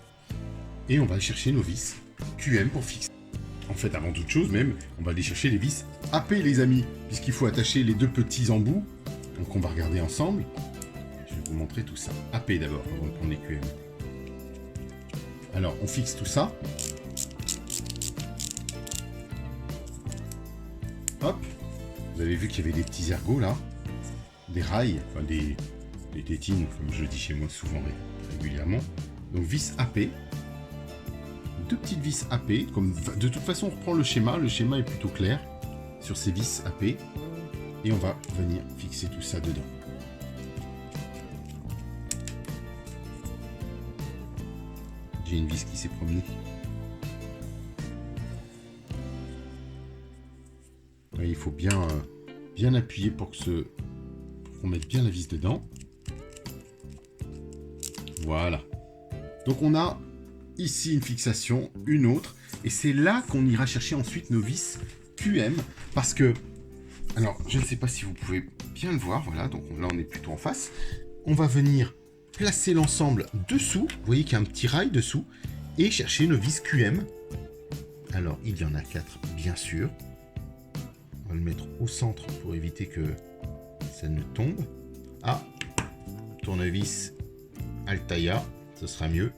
Et on va chercher nos vis QM pour fixer. En fait, avant toute chose, même, on va aller chercher les vis AP, les amis, puisqu'il faut attacher les 2 petits embouts. Donc, on va regarder ensemble. Je vais vous montrer tout ça. AP d'abord, avant de prendre les QM. Alors, on fixe tout ça. Hop. Vous avez vu qu'il y avait des petits ergots, là. Des rails, enfin des tétines, comme je dis chez moi souvent régulièrement. Donc, vis AP. 2 petites vis AP, comme de toute façon on reprend le schéma est plutôt clair sur ces vis AP et on va venir fixer tout ça dedans. J'ai une vis qui s'est promenée. Ouais, il faut bien appuyer pour qu'on mette bien la vis dedans. Voilà. Donc on a ici une fixation, une autre, et c'est là qu'on ira chercher ensuite nos vis QM, parce que, alors je ne sais pas si vous pouvez bien le voir, voilà, donc là on est plutôt en face, on va venir placer l'ensemble dessous, vous voyez qu'il y a un petit rail dessous, et chercher nos vis QM. Alors il y en a 4 bien sûr, on va le mettre au centre pour éviter que ça ne tombe. Ah, tournevis Altaïa, ce sera mieux.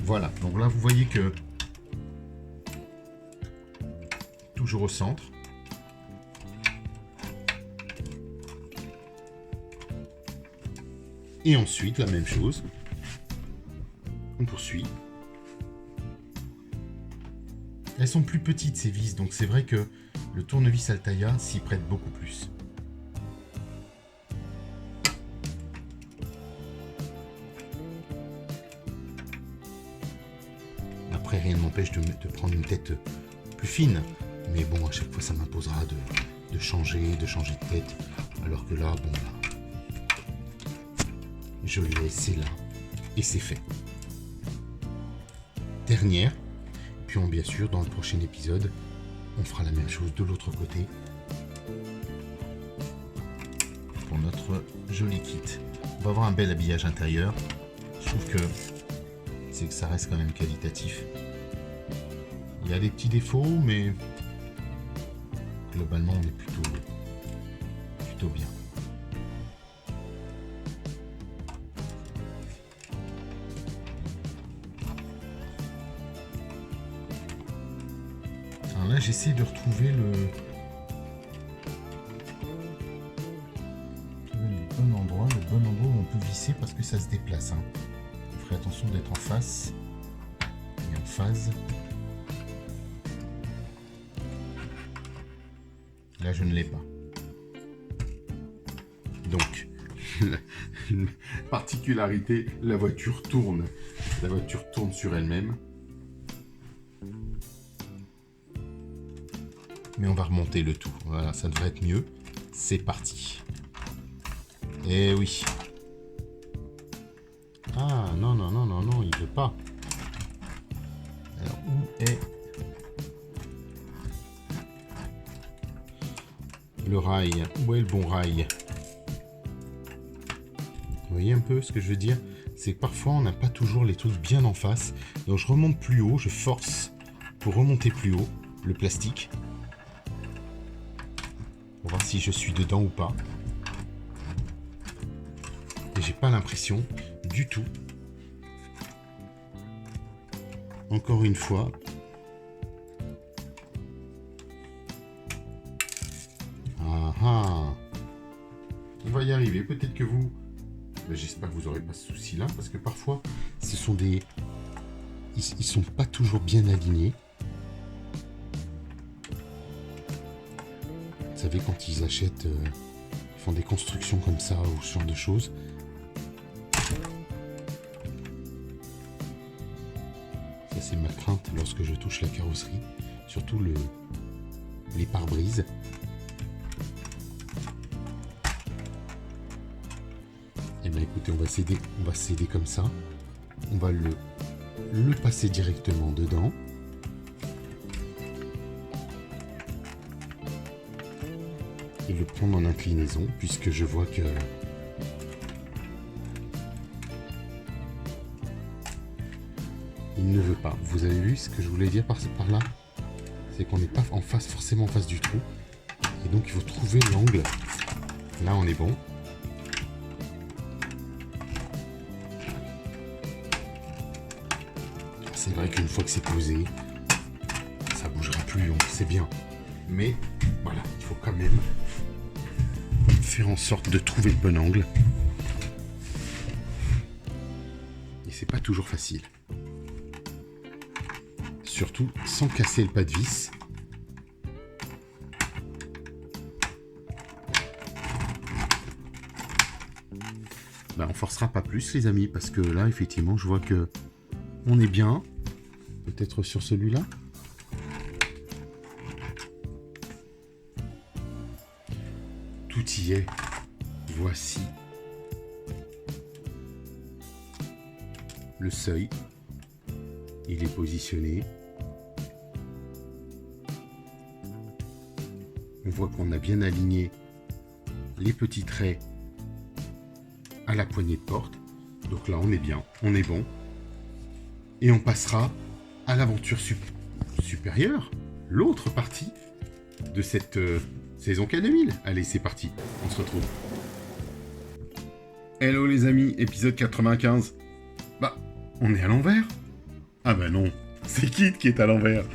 Voilà, donc là vous voyez que toujours au centre. Et ensuite la même chose. On poursuit. Elles sont plus petites ces vis, donc c'est vrai que le tournevis Altaïa s'y prête beaucoup plus. Après, rien ne m'empêche de prendre une tête plus fine. Mais bon, à chaque fois, ça m'imposera de changer de tête. Alors que là, bon, là, je l'ai, c'est là. Et c'est fait. Dernière. Puis, bien sûr, dans le prochain épisode, on fera la même chose de l'autre côté. Pour notre joli kit. On va avoir un bel habillage intérieur. Je trouve que ça reste quand même qualitatif. Il y a des petits défauts, mais globalement on est plutôt bien. Alors là j'essaie de retrouver le bon endroit, où on peut visser parce que ça se déplace. Hein. Vous ferez attention d'être en face et en phase. Là, je ne l'ai pas. Donc, une particularité, la voiture tourne. La voiture tourne sur elle-même. Mais on va remonter le tout. Voilà, ça devrait être mieux. C'est parti. Eh oui. Ah, non, il veut pas. Alors, où est le rail? Où est le bon rail? Vous voyez un peu ce que je veux dire? C'est que parfois on n'a pas toujours les trucs bien en face. Donc je remonte plus haut, je force pour remonter plus haut le plastique. Pour voir si je suis dedans ou pas. Et j'ai pas l'impression du tout. Encore une fois. Ah, on va y arriver. Peut-être que vous... J'espère que vous n'aurez pas ce souci-là, parce que parfois, ce sont des... Ils sont pas toujours bien alignés. Vous savez, quand ils achètent... ils font des constructions comme ça, ou ce genre de choses. Ça, c'est ma crainte lorsque je touche la carrosserie, surtout les pare-brises. Et bien écoutez, on va s'aider comme ça. On va le passer directement dedans. Et le prendre en inclinaison, puisque je vois que il ne veut pas. Vous avez vu ce que je voulais dire par là? C'est qu'on n'est pas forcément en face du trou. Et donc il faut trouver l'angle. Là on est bon. C'est vrai qu'une fois que c'est posé, ça bougera plus, on sait bien. Mais voilà, il faut quand même faire en sorte de trouver le bon angle. Et c'est pas toujours facile. Surtout sans casser le pas de vis. Ben, on forcera pas plus les amis, parce que là effectivement je vois que on est bien. Peut-être sur celui-là. Tout y est. Voici le seuil. Il est positionné. On voit qu'on a bien aligné les petits traits à la poignée de porte. Donc là, on est bien, on est bon. Et on passera à l'aventure supérieure, l'autre partie de cette saison K2000. Allez, c'est parti, on se retrouve. Hello les amis, épisode 95. Bah, on est à l'envers? Ah bah non, c'est Kit qui est à l'envers.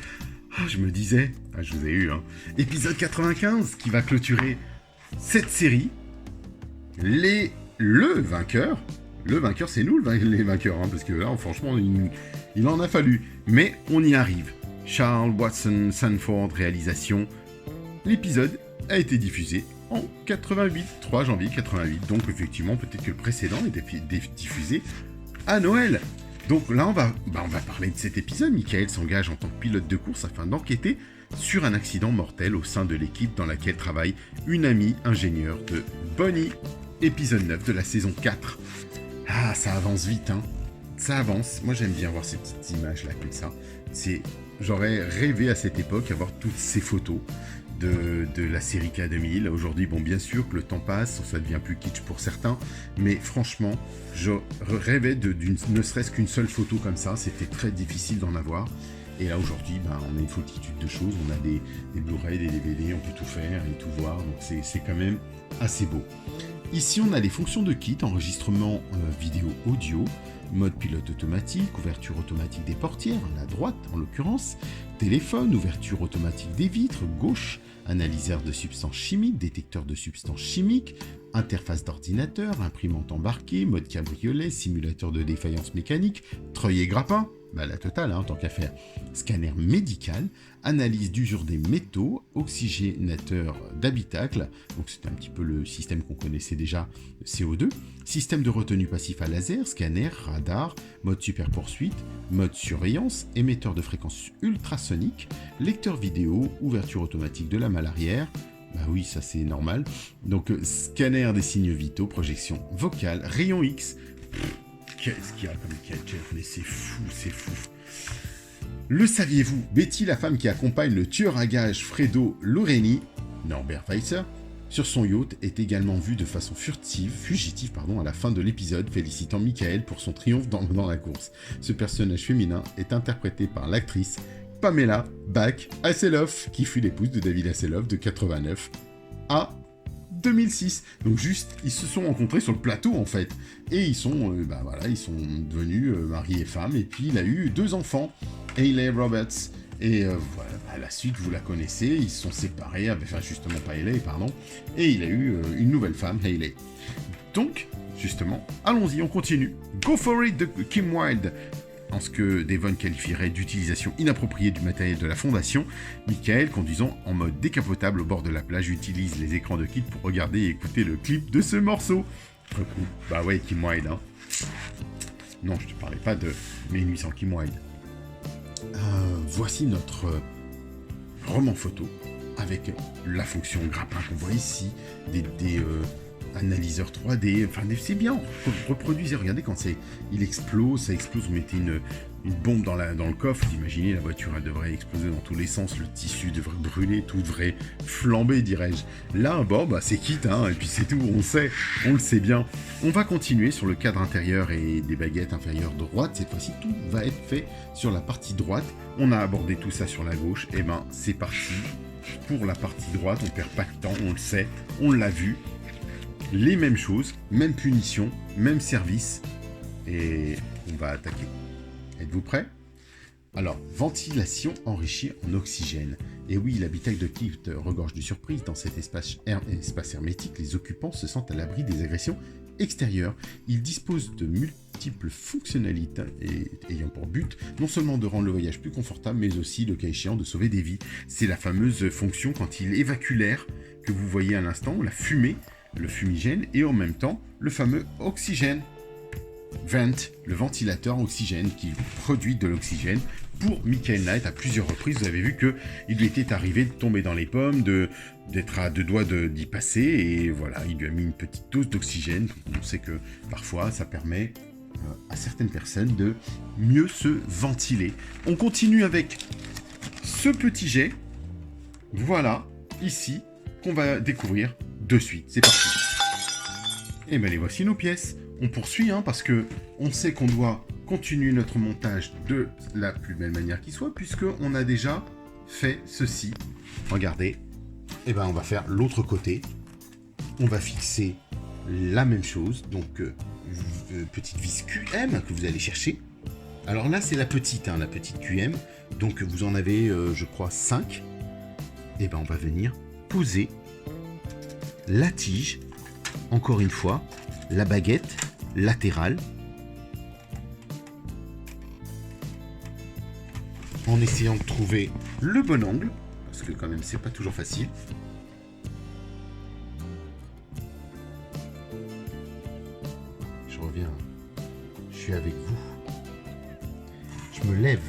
Ah, je me disais, je vous ai eu, hein. Épisode 95 qui va clôturer cette série. Le vainqueur. Le vainqueur, c'est nous les vainqueurs, hein, parce que là, franchement, il en a fallu. Mais on y arrive. Charles Watson Sanford, réalisation. L'épisode a été diffusé en 88, 3 janvier 88. Donc, effectivement, peut-être que le précédent était diffusé à Noël. Donc là, on va parler de cet épisode. Michael s'engage en tant que pilote de course afin d'enquêter sur un accident mortel au sein de l'équipe dans laquelle travaille une amie ingénieure de Bonnie. Épisode 9 de la saison 4. Ah, ça avance vite, hein. Ça avance. Moi, j'aime bien voir ces petites images-là, comme ça. J'aurais rêvé à cette époque avoir toutes ces photos de la série K2000. Aujourd'hui, bon, bien sûr que le temps passe, ça devient plus kitsch pour certains, mais franchement, je rêvais ne serait-ce qu'une seule photo comme ça. C'était très difficile d'en avoir. Et là, aujourd'hui, on a une foultitude de choses. On a des Blu-ray, des DVD, on peut tout faire et tout voir. Donc, c'est quand même assez beau. Ici, on a les fonctions de kit, enregistrement vidéo audio, mode pilote automatique, ouverture automatique des portières, la droite en l'occurrence, téléphone, ouverture automatique des vitres, gauche, analyseur de substances chimiques, détecteur de substances chimiques, interface d'ordinateur, imprimante embarquée, mode cabriolet, simulateur de défaillance mécanique, treuil et grappin, la totale, hein, tant qu'à faire, scanner médical, analyse d'usure des métaux, oxygénateur d'habitacle, donc c'était un petit peu le système qu'on connaissait déjà, CO2, système de retenue passif à laser, scanner, radar, mode super poursuite, mode surveillance, émetteur de fréquence ultrasonique, lecteur vidéo, ouverture automatique de la malle arrière. Bah oui, ça c'est normal. Donc scanner des signes vitaux, projection vocale, rayon X. Qu'est-ce qu'il y a comme gadget? Mais c'est fou, c'est fou. Le saviez-vous? Betty, la femme qui accompagne le tueur à gages Fredo Loreni, Norbert Weisser, sur son yacht, est également vue de façon fugitive à la fin de l'épisode, félicitant Michael pour son triomphe dans la course. Ce personnage féminin est interprété par l'actrice Pamela Bach Hasselhoff, qui fut l'épouse de David Hasselhoff de 89 à 2006. Donc juste, ils se sont rencontrés sur le plateau en fait. Et ils sont, ils sont devenus mari et femme. Et puis il a eu 2 enfants, Hayley Roberts. Et la suite, vous la connaissez. Ils se sont séparés, justement pas Hayley, pardon. Et il a eu une nouvelle femme, Hayley. Donc, justement, allons-y, on continue. Go for it de Kim Wilde. En ce que Devon qualifierait d'utilisation inappropriée du matériel de la fondation, Michael, conduisant en mode décapotable au bord de la plage, utilise les écrans de kit pour regarder et écouter le clip de ce morceau. Bah ouais, Kim Wilde, hein. Non, je te parlais pas de Mes nuits sans Kim Wilde. voici notre roman photo avec la fonction grappin qu'on voit ici, des analyseurs 3D, enfin c'est bien, reproduisez, regardez quand il explose, ça explose, vous mettez une bombe dans le coffre, vous imaginez la voiture elle devrait exploser dans tous les sens, le tissu devrait brûler, tout devrait flamber dirais-je. Là bon bah c'est quitte hein, et puis c'est tout, on le sait bien. On va continuer sur le cadre intérieur et des baguettes inférieures droites, cette fois-ci tout va être fait sur la partie droite, on a abordé tout ça sur la gauche, et ben c'est parti pour la partie droite, on perd pas de temps, on le sait, on l'a vu. Les mêmes choses, même punition, même service, et on va attaquer. Êtes-vous prêts? Alors, ventilation enrichie en oxygène. Et oui, l'habitacle de kit regorge de surprises. Dans cet espace hermétique, les occupants se sentent à l'abri des agressions extérieures. Il dispose de multiples fonctionnalités ayant pour but non seulement de rendre le voyage plus confortable, mais aussi, le cas échéant, de sauver des vies. C'est la fameuse fonction quand il évacue l'air que vous voyez à l'instant, la fumée, le fumigène, et en même temps, le fameux oxygène. Vent, le ventilateur oxygène qui produit de l'oxygène pour Michael Knight à plusieurs reprises. Vous avez vu qu'il lui était arrivé de tomber dans les pommes, d'être à 2 doigts d'y passer, et voilà, il lui a mis une petite dose d'oxygène. On sait que parfois ça permet à certaines personnes de mieux se ventiler. On continue avec ce petit jet, voilà, ici, qu'on va découvrir de suite. C'est parti. Et bien les voici nos pièces. On poursuit parce que on sait qu'on doit continuer notre montage de la plus belle manière qui soit, puisqu'on a déjà fait ceci. Regardez. Et ben on va faire l'autre côté. On va fixer la même chose. Donc petite vis QM que vous allez chercher. Alors là c'est la petite QM. Donc vous en avez je crois 5. Et ben on va venir poser la tige, encore une fois, la baguette latérale, en essayant de trouver le bon angle, parce que quand même c'est pas toujours facile. Je reviens, je suis avec vous. Je me lève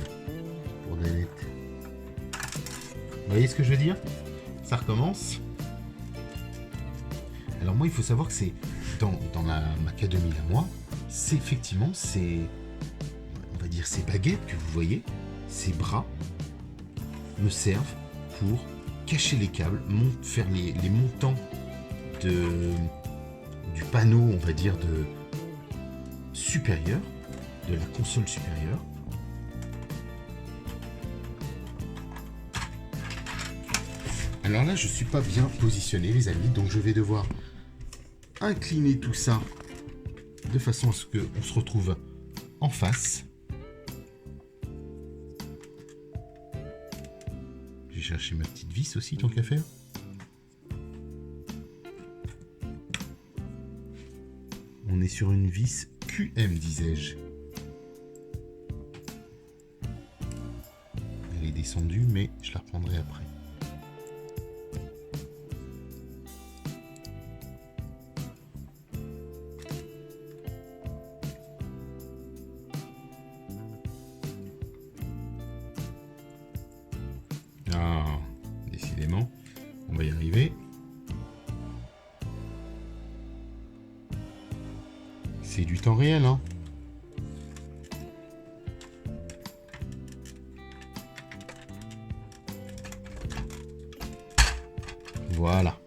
pour Danette. Vous voyez ce que je veux dire? Ça recommence. Alors moi, il faut savoir que c'est dans ma K2000 à moi, c'est effectivement on va dire ces baguettes que vous voyez, ces bras me servent pour cacher les câbles, faire les montants du panneau, on va dire supérieur, de la console supérieure. Alors là, je suis pas bien positionné, les amis, donc je vais devoir incliner tout ça de façon à ce qu'on se retrouve en face. J'ai cherché ma petite vis aussi, tant qu'à faire. On est sur une vis QM, disais-je. Elle est descendue, mais je la reprendrai après. Ah, décidément, on va y arriver. C'est du temps réel, hein. Voilà.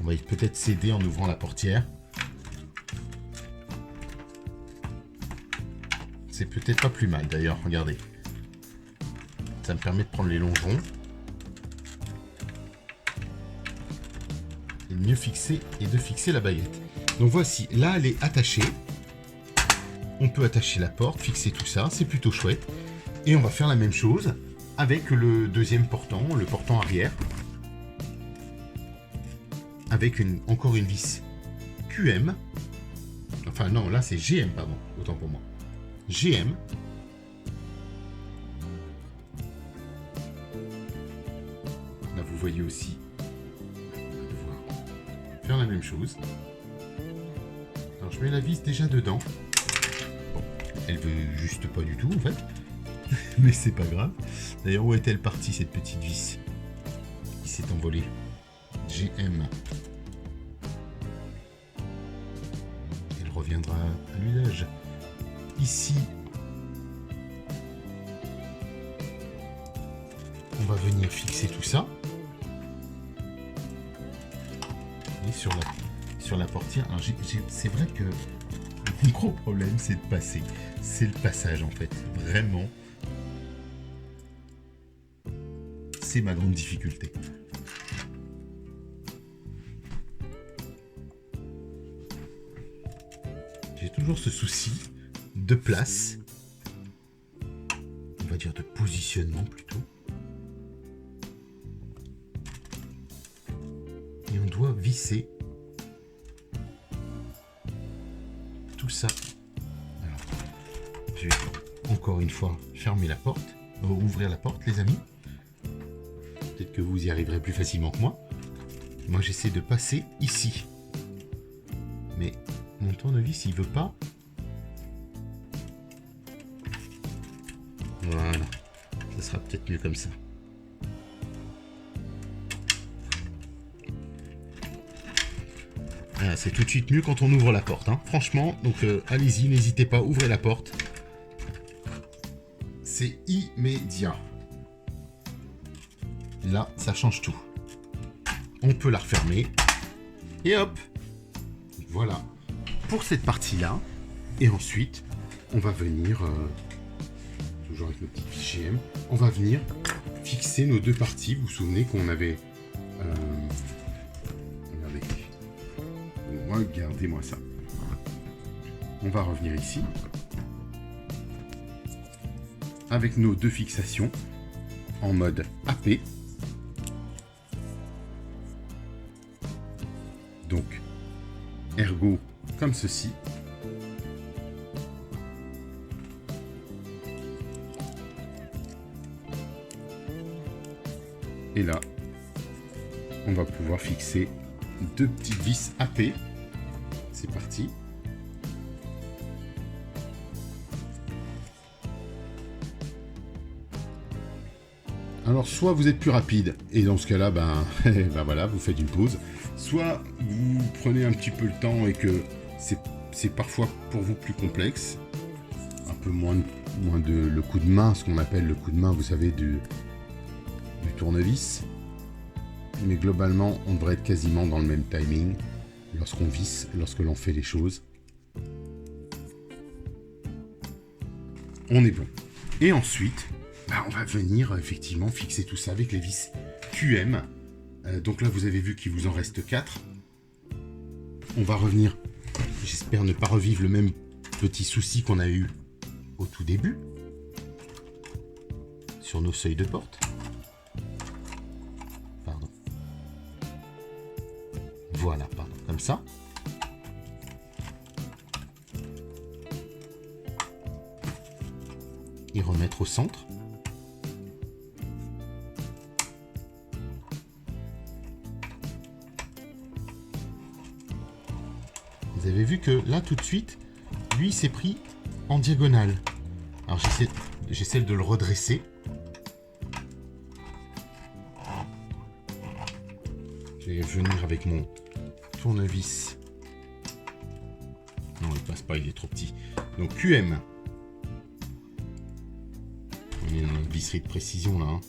On va peut-être s'aider en ouvrant la portière. C'est peut-être pas plus mal d'ailleurs, regardez. Ça me permet de prendre les longerons. Et de mieux fixer et de fixer la baguette. Donc voici, là elle est attachée. On peut attacher la porte, fixer tout ça, c'est plutôt chouette. Et on va faire la même chose avec le deuxième portant, le portant arrière. Avec encore une vis QM. Enfin non, là c'est GM, pardon, autant pour moi. GM. Là vous voyez aussi, on va devoir faire la même chose. Alors je mets la vis déjà dedans. Bon, elle veut juste pas du tout en fait. Mais c'est pas grave. D'ailleurs, où est-elle partie, cette petite vis qui s'est envolée? GM. Elle reviendra à l'usage. Ici, on va venir fixer tout ça. Et sur la portière. Alors, c'est vrai que mon gros problème, c'est de passer. C'est le passage, en fait. Vraiment. C'est ma grande difficulté. J'ai toujours ce souci de place. On va dire de positionnement plutôt. Et on doit visser tout ça. Alors, je vais encore une fois fermer la porte, ouvrir la porte, les amis. Peut-être que vous y arriverez plus facilement que moi. Moi, j'essaie de passer ici. Mais mon tournevis, il veut pas. Voilà. Ça sera peut-être mieux comme ça. Voilà, c'est tout de suite mieux quand on ouvre la porte. Hein. Franchement, donc allez-y, n'hésitez pas, ouvrez la porte. C'est immédiat. Là, ça change tout. On peut la refermer. Et hop. Voilà. Pour cette partie-là. Et ensuite, on va venir... toujours avec nos petites fiches GM. On va venir fixer nos deux parties. Vous vous souvenez qu'on avait... Regardez-moi ça. On va revenir ici. Avec nos deux fixations. En mode AP. Donc, ergo comme ceci. Et là, on va pouvoir fixer deux petites vis AP. C'est parti. Alors, soit vous êtes plus rapide, et dans ce cas-là, ben voilà, vous faites une pause. Soit vous prenez un petit peu le temps et que c'est parfois pour vous plus complexe. Un peu moins de le coup de main, ce qu'on appelle le coup de main, vous savez, du tournevis. Mais globalement, on devrait être quasiment dans le même timing lorsqu'on visse, lorsque l'on fait les choses. On est bon. Et ensuite, on va venir effectivement fixer tout ça avec les vis QM. Donc là, vous avez vu qu'il vous en reste 4. On va revenir, j'espère ne pas revivre le même petit souci qu'on a eu au tout début, sur nos seuils de porte. Pardon. Voilà, pardon, comme ça. Et remettre au centre. Vous avez vu que là, tout de suite, lui, s'est pris en diagonale. Alors, j'essaie de le redresser. Je vais venir avec mon tournevis. Non, il passe pas, il est trop petit. Donc, QM. On est dans une visserie de précision, là. Hein.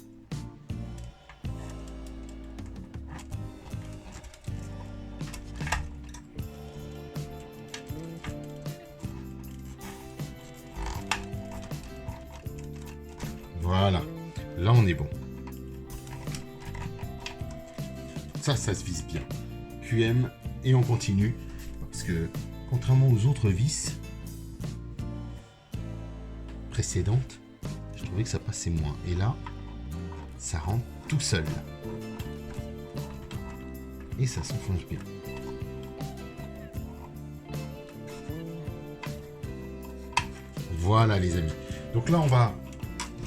Voilà, là on est bon. Ça se vise bien. QM et on continue. Parce que contrairement aux autres vis précédentes, je trouvais que ça passait moins. Et là, ça rentre tout seul. Et ça s'enfonce bien. Voilà les amis. Donc là on va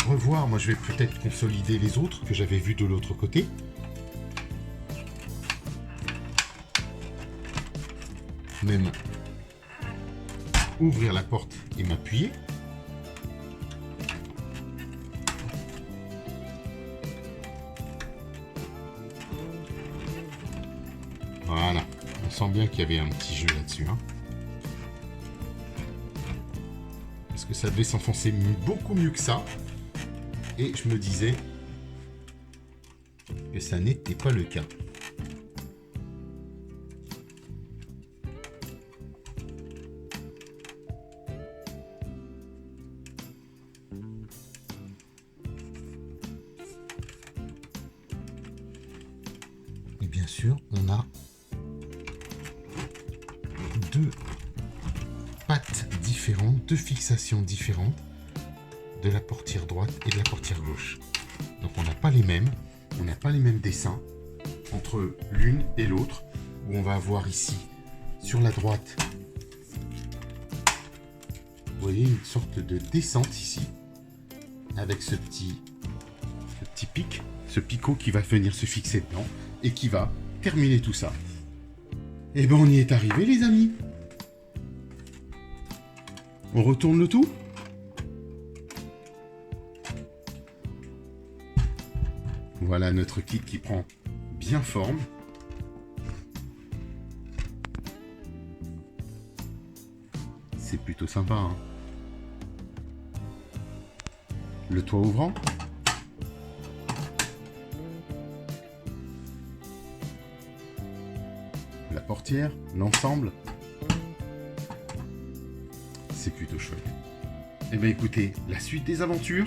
revoir, moi je vais peut-être consolider les autres que j'avais vus de l'autre côté. Même ouvrir la porte et m'appuyer. sens bien qu'il y avait un petit jeu là-dessus. Hein. Parce que ça devait s'enfoncer beaucoup mieux que ça. Et je me disais que ça n'était pas le cas. Et bien sûr, on a deux pattes différentes, deux fixations différentes de la portière droite et de la portière gauche. Donc on n'a pas les mêmes, dessins entre l'une et l'autre, où on va avoir ici, sur la droite, vous voyez une sorte de descente ici, avec ce petit pic, ce picot qui va venir se fixer dedans, et qui va terminer tout ça. Et ben on y est arrivé les amis. On retourne le tout. Voilà notre kit qui prend bien forme. C'est plutôt sympa, hein. Le toit ouvrant. La portière, l'ensemble. C'est plutôt chouette. Eh bien écoutez, la suite des aventures,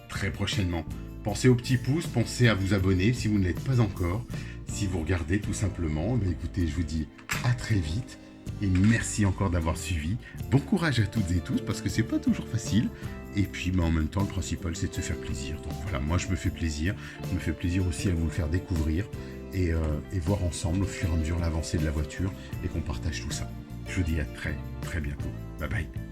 très prochainement. Pensez au petit pouce, pensez à vous abonner si vous ne l'êtes pas encore. Si vous regardez tout simplement, eh bien écoutez, je vous dis à très vite. Et merci encore d'avoir suivi. Bon courage à toutes et tous, parce que c'est pas toujours facile. Et puis en même temps, le principal c'est de se faire plaisir. Donc voilà, moi je me fais plaisir. Je me fais plaisir aussi à vous le faire découvrir. Et voir ensemble au fur et à mesure l'avancée de la voiture et qu'on partage tout ça. Je vous dis à très très bientôt. Bye bye.